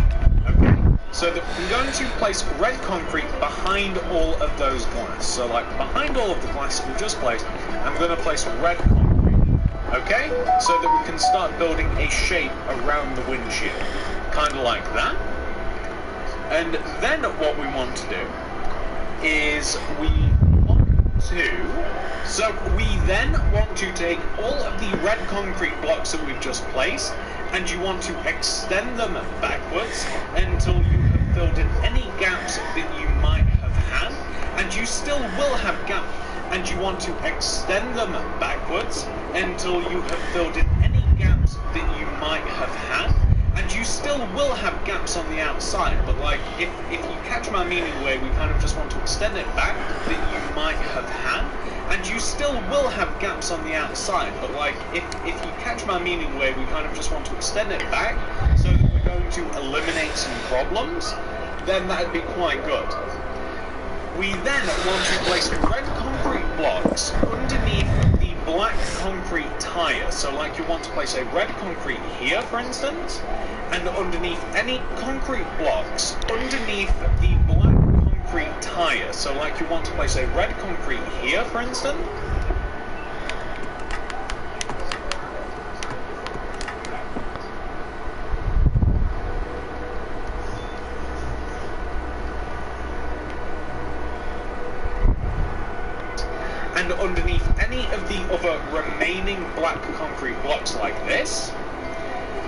Okay? So that I'm going to place red concrete behind all of those glass. So like behind all of the glass that we just placed, I'm going to place red concrete. Okay? So that we can start building a shape around the windshield. Kind of like that. And then what we want to do is we then want to take all of the red concrete blocks that we've just placed, and you want to extend them backwards until you have filled in any gaps that you might have had, and you still will have gaps, and you want to extend them backwards until you have filled in any gaps that you might have had. And you still will have gaps on the outside, but like, if you catch my meaning where we kind of just want to extend it back that you might have had, and you still will have gaps on the outside, but like, if you catch my meaning where we kind of just want to extend it back so that we're going to eliminate some problems, then that'd be quite good. We then want to place red concrete blocks underneath the black concrete tyre. So like you want to place a red concrete here, for instance, and underneath any concrete blocks underneath the black concrete tyre. So like you want to place a red concrete here, for instance. And underneath any of the other remaining black concrete blocks like this.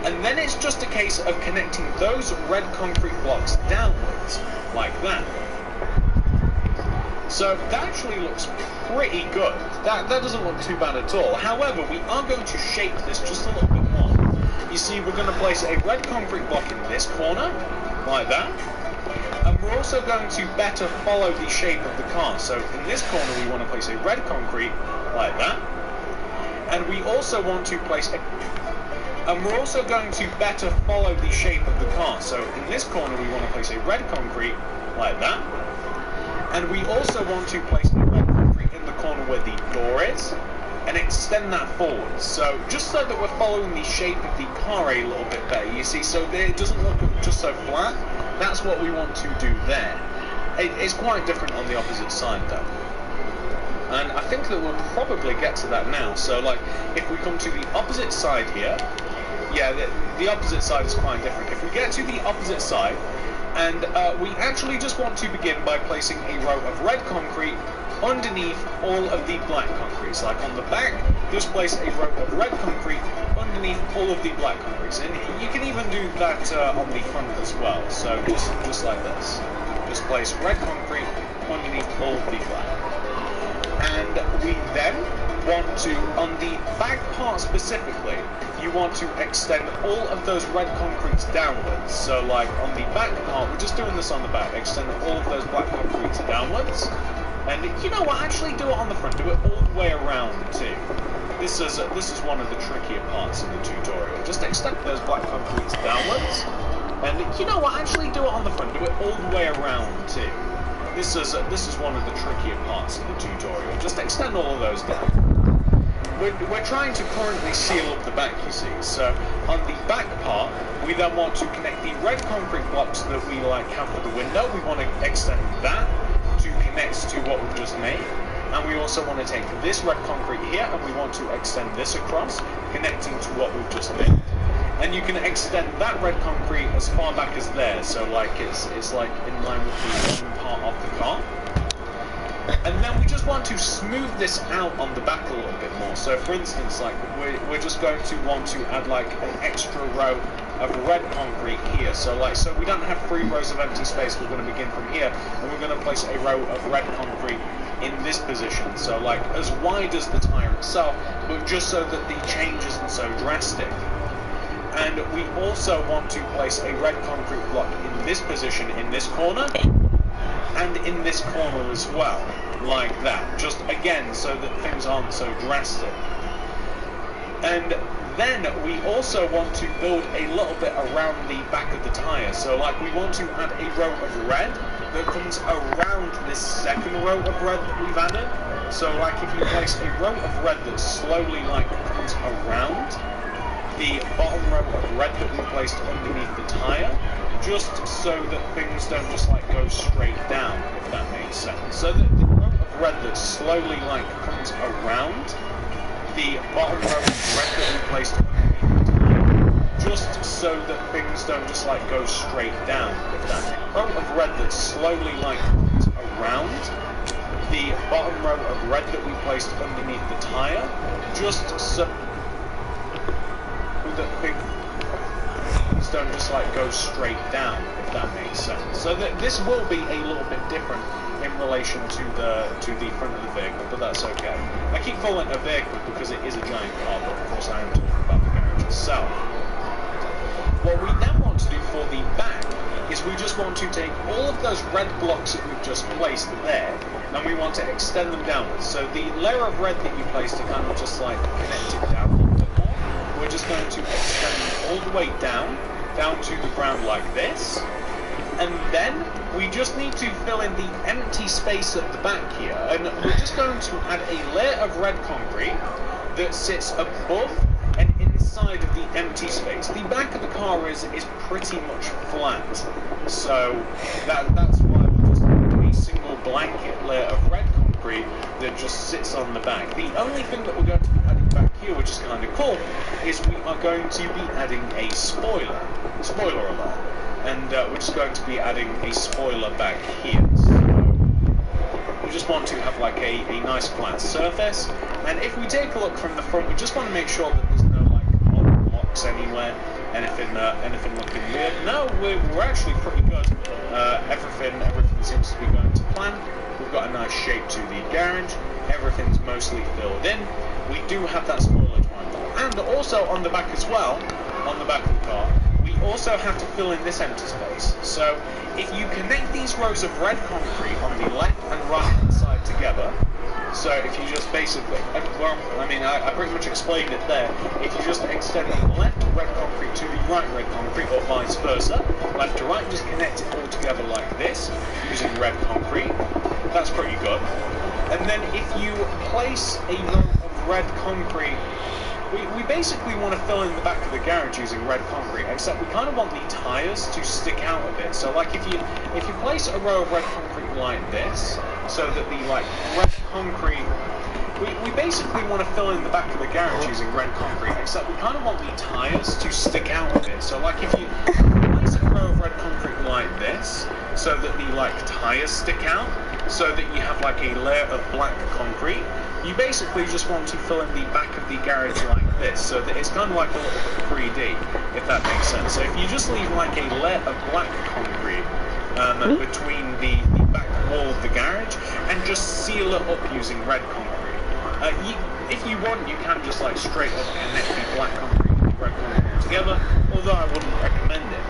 And then it's just a case of connecting those red concrete blocks downwards, like that. So that actually looks pretty good. That doesn't look too bad at all. However, we are going to shape this just a little bit more. You see, we're going to place a red concrete block in this corner, like that. And we're also going to better follow the shape of the car. So in this corner we want to place a red concrete, like that. And we also want to place a... And we're also going to better follow the shape of the car. So in this corner we want to place a red concrete, like that. And we also want to place a red concrete in the corner where the door is. and extend that forward. So just so that we're following the shape of the car a little bit better, you see, so it doesn't look just so flat. That's what we want to do there. It's quite different on the opposite side though. And I think that we'll probably get to that now. So like, if we come to the opposite side here, yeah, the opposite side is quite different. If we get to the opposite side, and we actually just want to begin by placing a row of red concrete underneath all of the black concrete. So like on the back, just place a row of red concrete underneath all of the black concrete. And you can even do that on the front as well. So just like this. Just place red concrete underneath all of the black. And we then want to, on the back part specifically, you want to extend all of those red concretes downwards. So like on the back part, we're just doing this on the back, extend all of those black concretes downwards. And you know what, actually do it on the front, do it all the way around too. This is one of the trickier parts of the tutorial. Just extend those black concretes downwards. And you know what, actually do it on the front, do it all the way around too. This is one of the trickier parts of the tutorial. Just extend all of those down. We're trying to currently seal up the back, you see. So on the back part, we then want to connect the red concrete blocks that we have for the window. We want to extend that to connect to what we've just made. And we also want to take this red concrete here and we want to extend this across, connecting to what we've just made. And you can extend that red concrete as far back as there, so like it's like in line with the one part of the car. And then we just want to smooth this out on the back a little bit more. So for instance, like we're just going to want to add like an extra row of red concrete here. So we don't have 3 rows of empty space. We're going to begin from here, and we're going to place a row of red concrete in this position. So like as wide as the tire itself, but just so that the change isn't so drastic. And we also want to place a red concrete block in this position, in this corner, and in this corner as well, like that. Just again, so that things aren't so drastic. And then we also want to build a little bit around the back of the tyre. So like we want to add a row of red that comes around this second row of red that we've added. So like if you place a row of red that slowly comes around the bottom row of red that we placed underneath the tyre, just so that things don't just go straight down, if that makes sense. So that the row of red that slowly comes around the bottom row of red that we placed underneath the tyre, just so that things don't just go straight down, if that row of red that slowly comes around the bottom row of red that we placed underneath the tyre, just so that things don't just go straight down, if that makes sense. So that this will be a little bit different in relation to the front of the vehicle, but that's okay. I keep calling it a vehicle because it is a giant car, but of course I am talking about the garage itself. What we then want to do for the back is we just want to take all of those red blocks that we've just placed there, and we want to extend them downwards. So the layer of red that you placed to kind of just connect it down a little bit more, we're just going to extend them all the way down to the ground like this. And then we just need to fill in the empty space at the back here, and we're just going to add a layer of red concrete that sits above and inside of the empty space. The back of the car is pretty much flat, so that's why we're just adding a single blanket layer of red concrete that just sits on the back. The only thing that we're going to be adding back here, which is kind of cool, is we are going to be adding a spoiler. Spoiler alert. And we're just going to be adding a spoiler back here. So we just want to have a nice flat surface. And if we take a look from the front, we just want to make sure that there's no odd blocks anywhere, anything looking weird. No, we're actually pretty good. Everything seems to be going to plan. We've got a nice shape to the garage. Everything's mostly filled in. We do have that spoiler triangle, and also on the back as well, on the back of the car, we also have to fill in this empty space. So if you connect these rows of red concrete on the left and right hand side together, so if you just basically, well, I pretty much explained it there. If you just extend the left red concrete to the right red concrete, or vice versa, left to right, just connect it all together like this, using red concrete, that's pretty good. And then if you place a row of red concrete. We basically want to fill in the back of the garage using red concrete, except we kind of want the tyres to stick out a bit. So like if you place a row of red concrete like this, so that the like red concrete, we basically want to fill in the back of the garage using red concrete, except we kind of want the tyres to stick out a bit. So like if you place a row of red concrete like this, so that the like tyres stick out, so that you have like a layer of black concrete, you basically just want to fill in the back of the garage like this, so that it's kind of like a little bit 3D, if that makes sense. So if you just leave like a layer of black concrete between the back wall of the garage, and just seal it up using red concrete. If you want, you can just like straight up connect the black concrete and the red concrete together, although I wouldn't recommend it.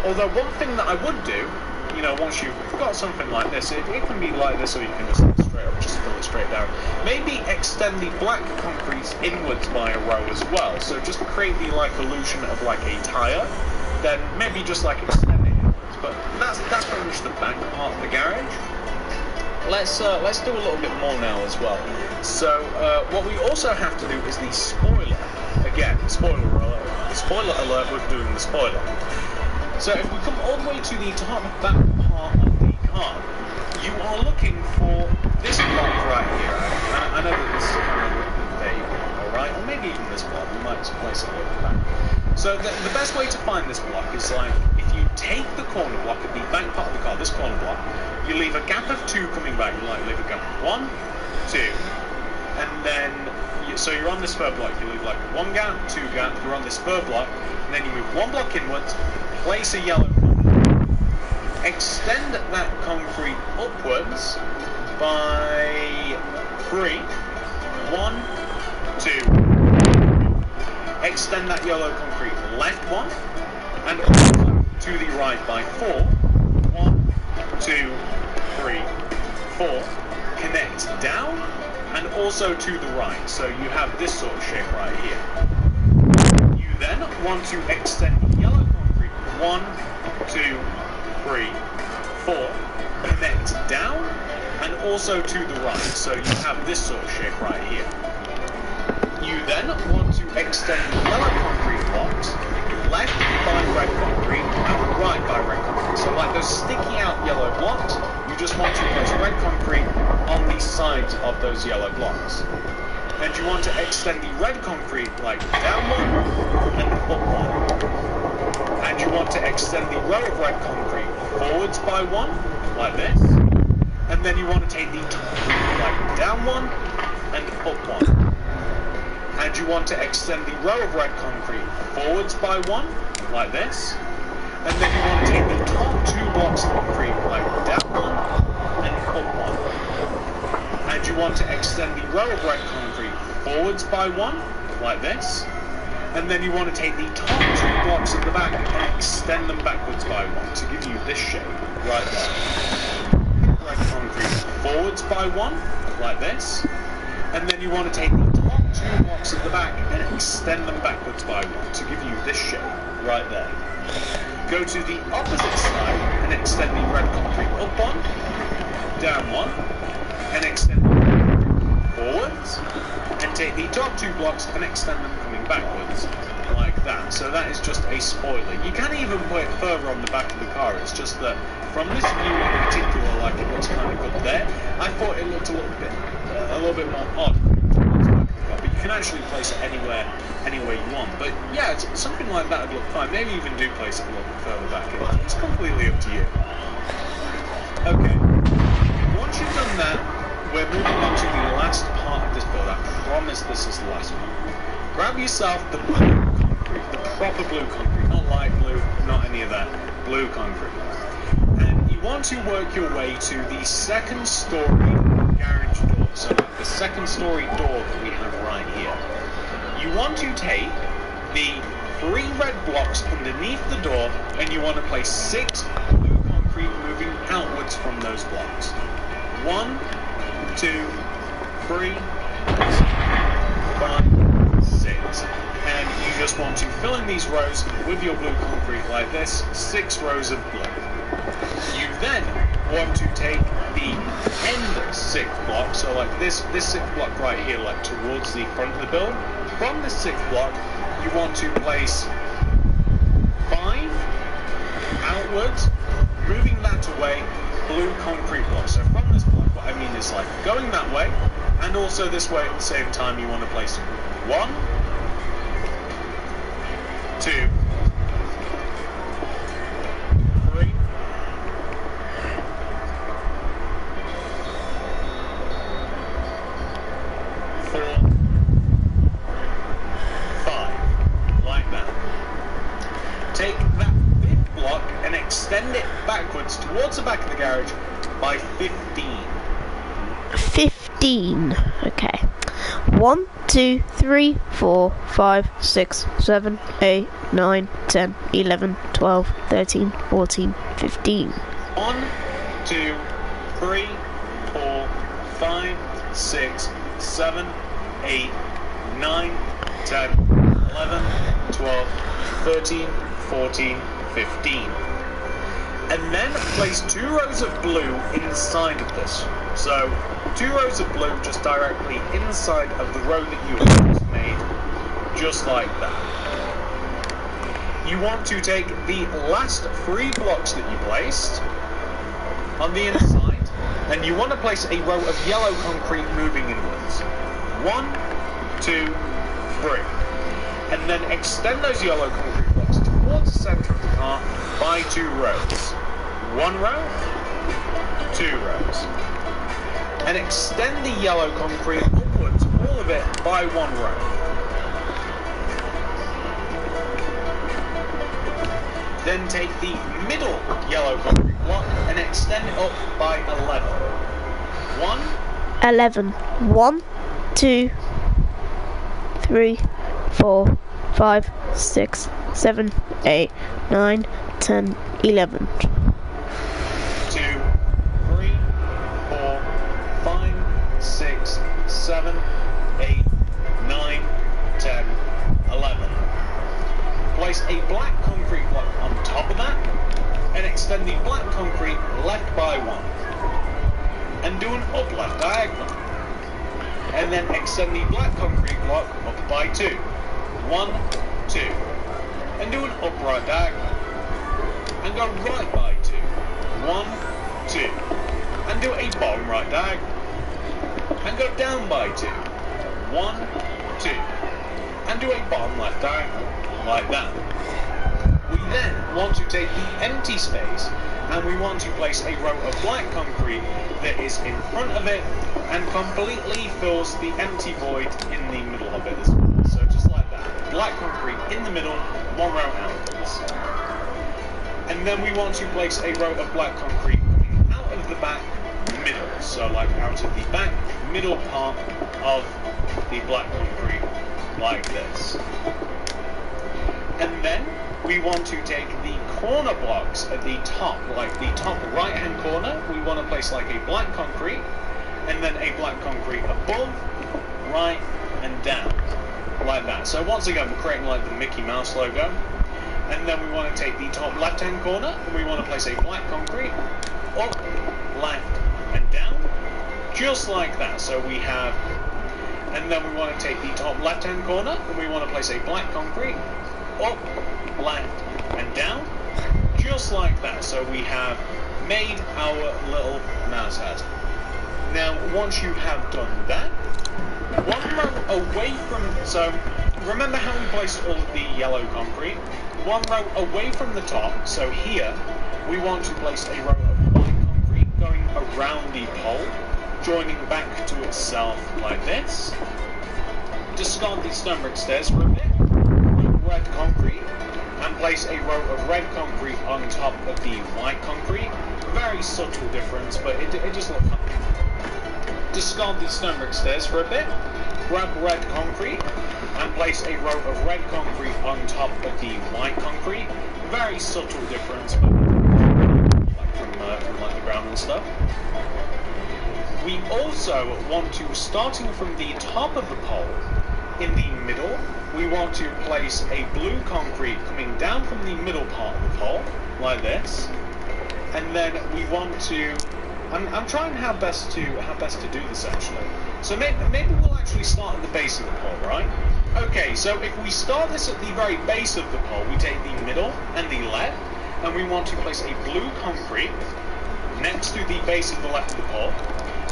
Although one thing that I would do, you know, once you've got something like this, it can be like this, or you can just straight up just fill it straight down. Maybe extend the black concrete inwards by a row as well. So just create the like illusion of like a tyre, then maybe just like extend it inwards. But that's pretty much the back part of the garage. Let's do a little bit more now as well. So what we also have to do is the spoiler. Again, spoiler alert, we're doing the spoiler. So if we come all the way to the top back part of the car, you are looking for this block right here. I know that this is kind of a little bit vague, alright? Or maybe even this block, we might just place it a little back. So the best way to find this block is like, if you take the corner block at the back part of the car, this corner block, you leave a gap of 2 coming back, you like leave a gap of 1, 2, and then, so you're on this fur block, you leave like 1 gap, 2 gap, you're on this fur block, and then you move 1 block inwards, place a yellow concrete, extend that concrete upwards by 3, 1, 2, extend that yellow concrete left 1, and also to the right by 4, 1, 2, 3, 4, connect down, and also to the right, so you have this sort of shape right here. You then want to extend the yellow concrete 1, 2, 3, 4, connect down, and also to the right, so you have this sort of shape right here. You then want to extend the yellow concrete blocks left by red concrete and right by red concrete. So like those sticky out yellow blocks, you just want to place red concrete on the sides of those yellow blocks. And you want to extend the red concrete like down 1 and up 1. And you want to extend the row of red concrete forwards by 1, like this. And then you want to take the top like down 1 and up 1. And you want to extend the row of red concrete forwards by 1, like this. And then you want to take the top 2 blocks of concrete like down 1 and up 1. And you want to extend the row of red concrete forwards by 1, like this. And then you want to take the top 2 blocks at the back and extend them backwards by 1 to give you this shape, right there. Red concrete forwards by 1, like this. And then you want to take the top 2 blocks at the back and extend them backwards by 1 to give you this shape, right there. Go to the opposite side and extend the red concrete up 1, down 1, and extend them forwards, and take the top 2 blocks and extend them coming backwards, like that. So that is just a spoiler. You can even put it further on the back of the car, it's just that from this view in particular, like it looks kind of good there, I thought it looked a little bit more odd. But you can actually place it anywhere you want. But yeah, something like that would look fine. Maybe even do place it a little bit further back. It's completely up to you. Okay. Once you've done that, we're moving on to the last part of this build. I promise this is the last one. Grab yourself the blue concrete, the proper blue concrete, not light blue, not any of that, blue concrete. And you want to work your way to the 2nd story garage door. So the 2nd story door that we have right here. You want to take the 3 red blocks underneath the door, and you want to place 6 blue concrete moving outwards from those blocks. 1, 2, 3, 5, 6. And you just want to fill in these rows with your blue concrete like this, 6 rows of blue. You then want to take the end sixth block, so like this sixth block right here, like towards the front of the build. From this sixth block, you want to place 5 outwards, moving that away, blue concrete block. So from this block, what I mean is like going that way, and also this way at the same time. You want to place 1, 2, 3, 4, 5, like that. Take that fifth block and extend it backwards towards the back of the garage by 15. 15. Okay. 1, 2, 3, 4, 5, 6, 7, 8, 9, 10, 11, 12, 13, 14, 15. 1, 2, 3, 4, 5, 6, 7, 8, 9, 10, 11, 12, 13, 14, 15. And then place 2 rows of blue inside of this. So 2 rows of blue just directly inside of the row that you have just made, just like that. You want to take the last 3 blocks that you placed on the inside, and you want to place a row of yellow concrete moving inwards. 1, 2, 3. And then extend those yellow concrete blocks towards the center of the car by 2 rows. 1 row, 2 rows. And extend the yellow concrete upwards, all of it, by 1 row. Then take the middle yellow concrete block and extend it up by 11. 11. 1, 2, 3, 4, 5, 6, 7, 8, 9, 10, 11. 2, 3, 4, 5, 6, 7, 8, 9, 10, 11. Place a black concrete block on top of that, and extend the black concrete left by 1. And do an up left diagonal. And then extend the black concrete block up by 2. 1, 2. And do an upright diagonal. And go right by 2. 1, 2. And do a bottom right diagonal. And go down by 2. 1, 2. And do a bottom left diagonal. Like that. We then want to take the empty space and we want to place a row of black concrete that is in front of it and completely fills the empty void in the middle of it as well. So just like that. Black concrete in the middle, 1 row outwards. And then we want to place a row of black concrete coming out of the back middle. So like out of the back middle part of the black concrete, like this. And then we want to take the corner blocks at the top, like the top right hand corner, we want to place like a black concrete, and then a black concrete above, right, and down, like that. So once again, we're creating like the Mickey Mouse logo. And then we want to take the top left hand corner, and we want to place a black concrete, up, left, and down, just like that. So we have, and then we want to take the top left hand corner, and we want to place a black concrete, up, left, and down, just like that. So we have made our little mouse head. Now, once you have done that, 1 row away from, so remember how we placed all of the yellow concrete? 1 row away from the top, so here, we want to place a row of white concrete going around the pole, joining back to itself like this. Discard the stone brick stairs for a bit. Red concrete, and place a row of red concrete on top of the white concrete. Very subtle difference, but it just looks funny. Discard the stone brick stairs for a bit. Grab red concrete and place a row of red concrete on top of the white concrete. Very subtle difference, but like from like the ground and stuff. We also want to, starting from the top of the pole, in the middle, we want to place a blue concrete coming down from the middle part of the pole, like this. And then we want to, I'm trying how best to do this actually. So maybe we'll actually start at the base of the pole, right? Okay, so if we start this at the very base of the pole, we take the middle and the left, and we want to place a blue concrete next to the base of the left of the pole,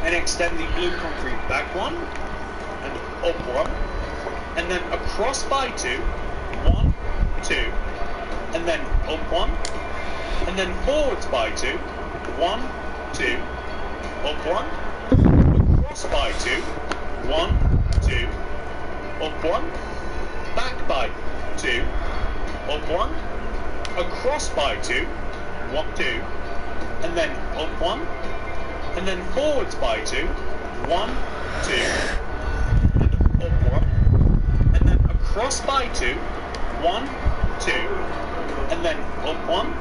and extend the blue concrete back one, and up one, and then across by two, 1, 2, and then up one, and then forwards by two, 1, 2, up one, across by two, 1, 2, up one, back by two, up one, across by two, 1, 2, and then up one, and then forwards by two, 1, 2, and up one, and then across by two, 1, 2, and then up one,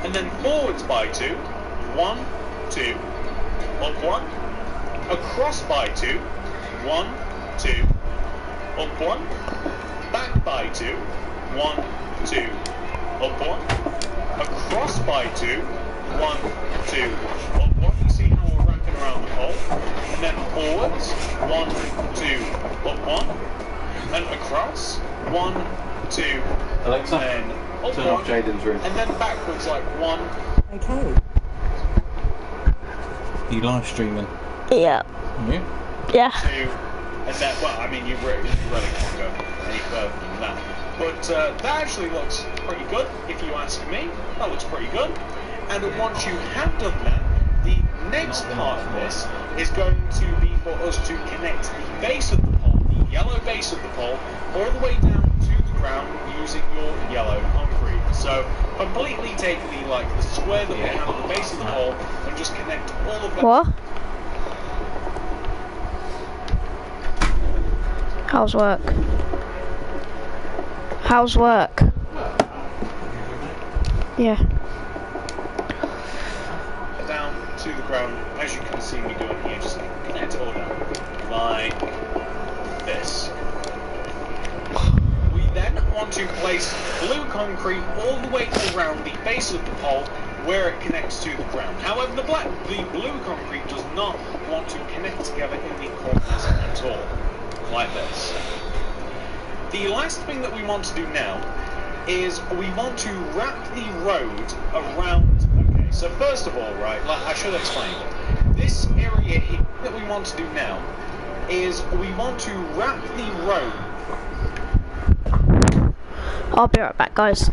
and then forwards by two, 1, 2, up one, across by two, 1, 2, up one, back by two, 1, 2, up one, across by two, 1, 2, up one. You see how we're wrapping around the pole, and then forwards, 1, 2, up one, and across, 1, 2, Alexa, and up turn one, off Jaden's room. and then backwards like 1. Okay. Are you live streaming? Yeah. Yeah. Yeah. 2, and then, well, I mean, you really can't go any further than that. But that actually looks pretty good, if you ask me. That looks pretty good. And once you have done that, the next part of this is going to be for us to connect the base of the pole, the yellow base of the pole, all the way down to the ground using your yellow concrete. So completely take the square that we have at the base of the pole and just connect all of that. What? How's work? How's work? Yeah. Down to the ground, as you can see me doing here, just connect it all down like this. We then want to place blue concrete all the way around the base of the pole where it connects to the ground. However, the blue concrete does not want to connect together in the corners at all, like this. The last thing that we want to do now is we want to wrap the road around. Okay, so first of all, right, like I should explain it. This area here that we want to do now is we want to wrap the road. I'll be right back, guys.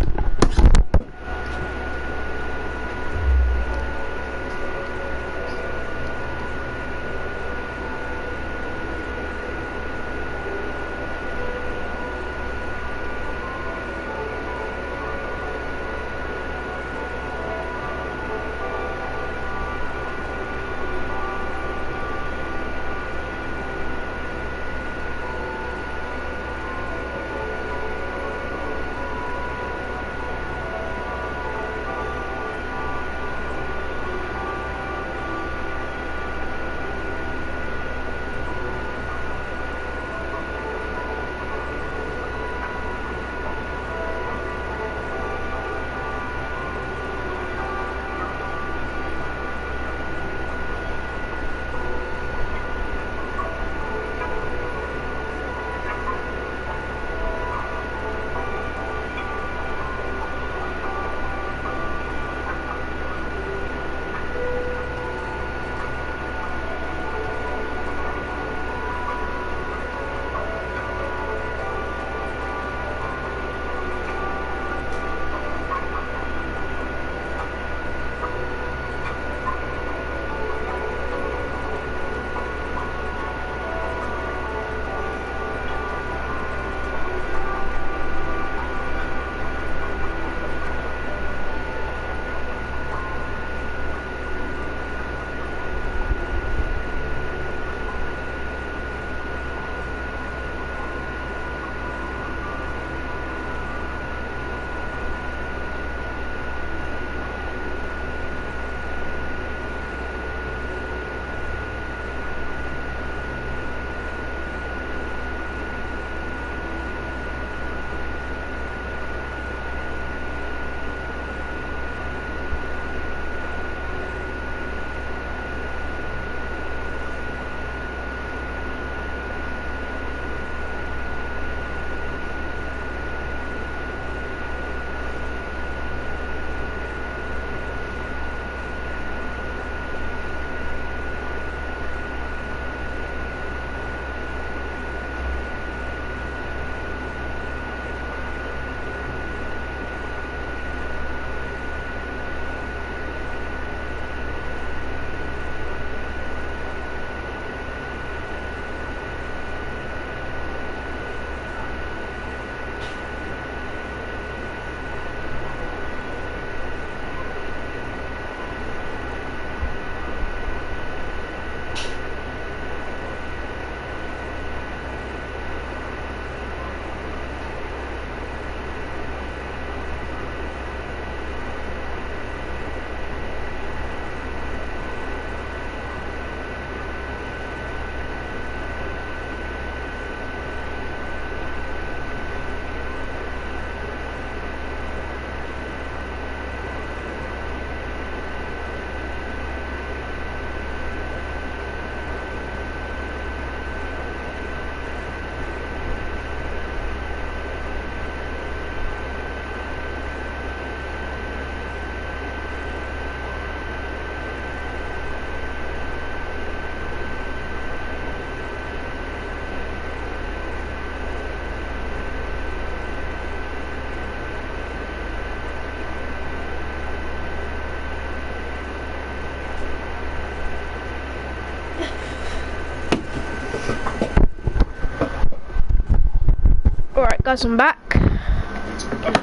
Alright guys, I'm back.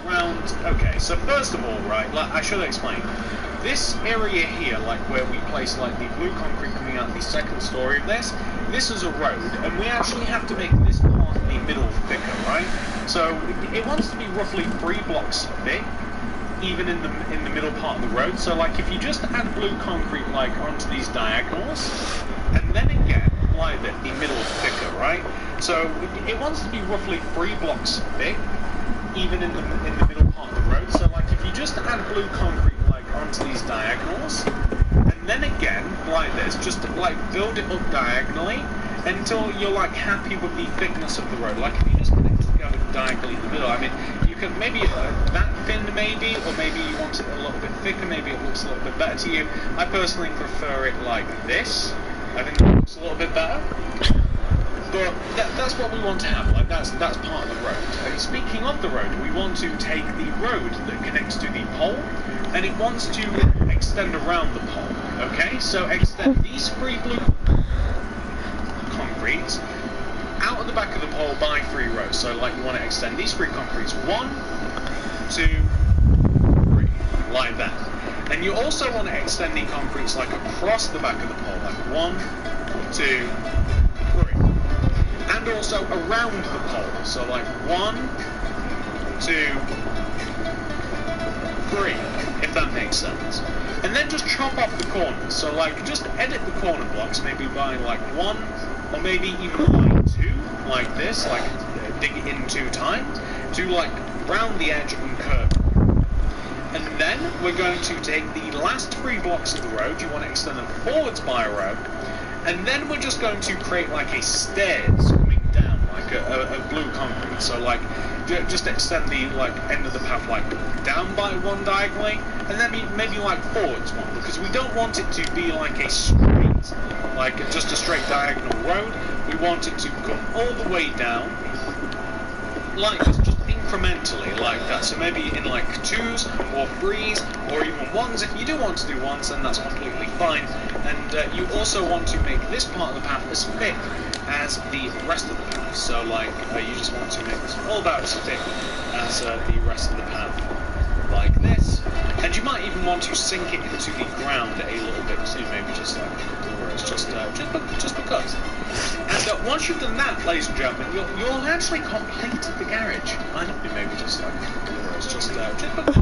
Around, okay, so first of all, right, like, I should explain. This area here, like where we place like the blue concrete coming out the second story of this is a road, and we actually have to make this part in the middle thicker, right? So it wants to be roughly 3 blocks thick, even in the middle part of the road. So like if you just add blue concrete like onto these diagonals, and then again like the middle thicker, right? So it wants to be roughly 3 blocks thick, even in the middle part of the road. So like if you just add blue concrete like onto these diagonals, and then again like this, just to, like build it up diagonally until you're like happy with the thickness of the road. Like if you just connect it together diagonally in the middle, I mean you can maybe that thin maybe, or maybe you want it a little bit thicker, maybe it looks a little bit better to you. I personally prefer it like this. I think it looks a little bit better. But that's what we want to have, like that's part of the road. And speaking of the road, we want to take the road that connects to the pole, and it wants to extend around the pole, okay? So extend these 3 blue concretes out of the back of the pole by 3 rows. So like you want to extend these 3 concretes, 1, 2, 3, like that. And you also want to extend the concretes like across the back of the pole, like 1, 2, 3. And also around the pole, so like 1, 2, 3, if that makes sense. And then just chop off the corners, so like just edit the corner blocks, maybe by like 1, or maybe even by 2, like this, like dig it in 2 times, to like round the edge and curve. And then we're going to take the last 3 blocks of the road, you want to extend them forwards by a road, and then we're just going to create like a stairs coming down, like a blue concrete. So like just extend the like end of the path like down by 1 diagonally, and then maybe like forwards 1, because we don't want it to be like a straight, like just a straight diagonal road. We want it to come all the way down like this, just incrementally like that. So maybe in like 2s or 3s or even 1s. If you do want to do 1s, then that's completely fine. And you also want to make this part of the path as thick as the rest of the path. So like you just want to make this all about as thick as the rest of the path, like this. And you might even want to sink it into the ground a little bit too, maybe just like where it's just because. And once you've done that, ladies and gentlemen, you'll actually complete the garage. I know, maybe just like where it's just because.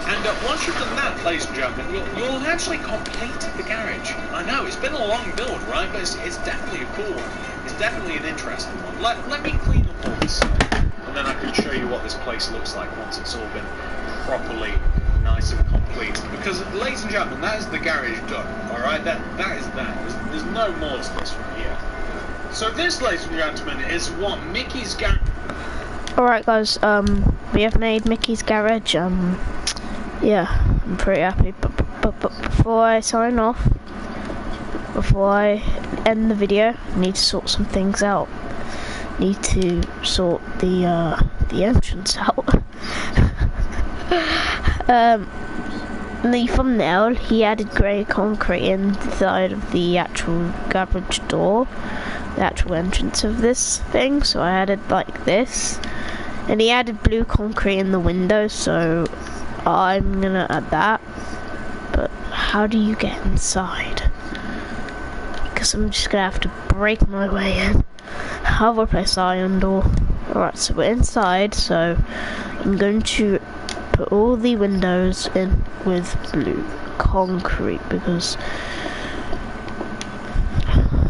And once you've done that, ladies and gentlemen, you'll actually complete the garage. I know, it's been a long build, right? But it's definitely a cool one. It's definitely an interesting one. Let me clean up all this, and then I can show you what this place looks like once it's all been properly nice and complete. Because, ladies and gentlemen, that is the garage done, alright? That is that. There's no more to this from here. So this, ladies and gentlemen, is what Mickey's garage... Alright guys, we have made Mickey's garage. Yeah, I'm pretty happy, but before I sign off, before I end the video, I need to sort some things out. Need to sort the entrance out. The thumbnail, he added grey concrete inside of the actual garage door, the actual entrance of this thing, so I added like this, and he added blue concrete in the window, so I'm gonna add that. But how do you get inside? Because I'm just gonna have to break my way in. I'll replace the iron door. Alright, so we're inside, so I'm going to put all the windows in with blue concrete because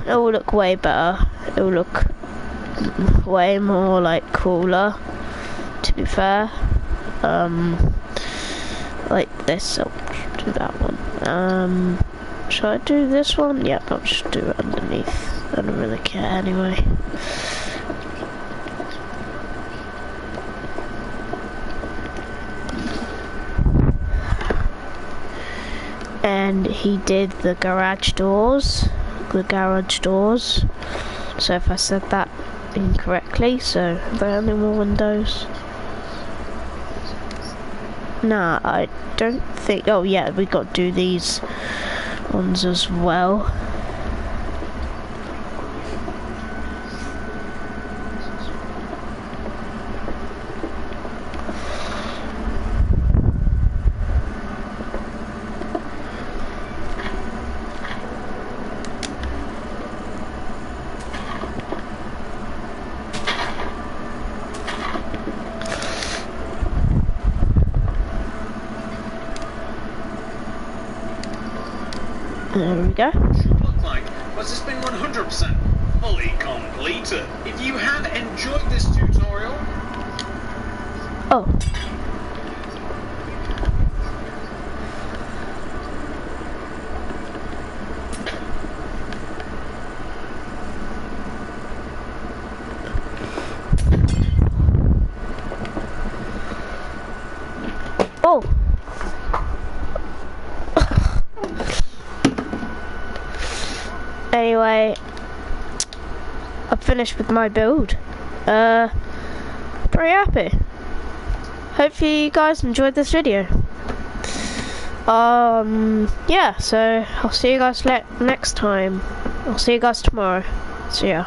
it will look way better. It will look way more like cooler, to be fair. Like this. I'll do that one. Should I do this one? Yep, I'll just do it underneath. I don't really care anyway. And he did the garage doors. So if I said that incorrectly, so are there any more windows? Nah, I don't think. Oh yeah, we got to do these ones as well. There we go. Should look like, but it's been 100% fully completed. If you have enjoyed this tutorial, Oh. Oh. Anyway, I'm finished with my build. Pretty happy. Hopefully you guys enjoyed this video. Yeah, so I'll see you guys next time. I'll see you guys tomorrow. See ya.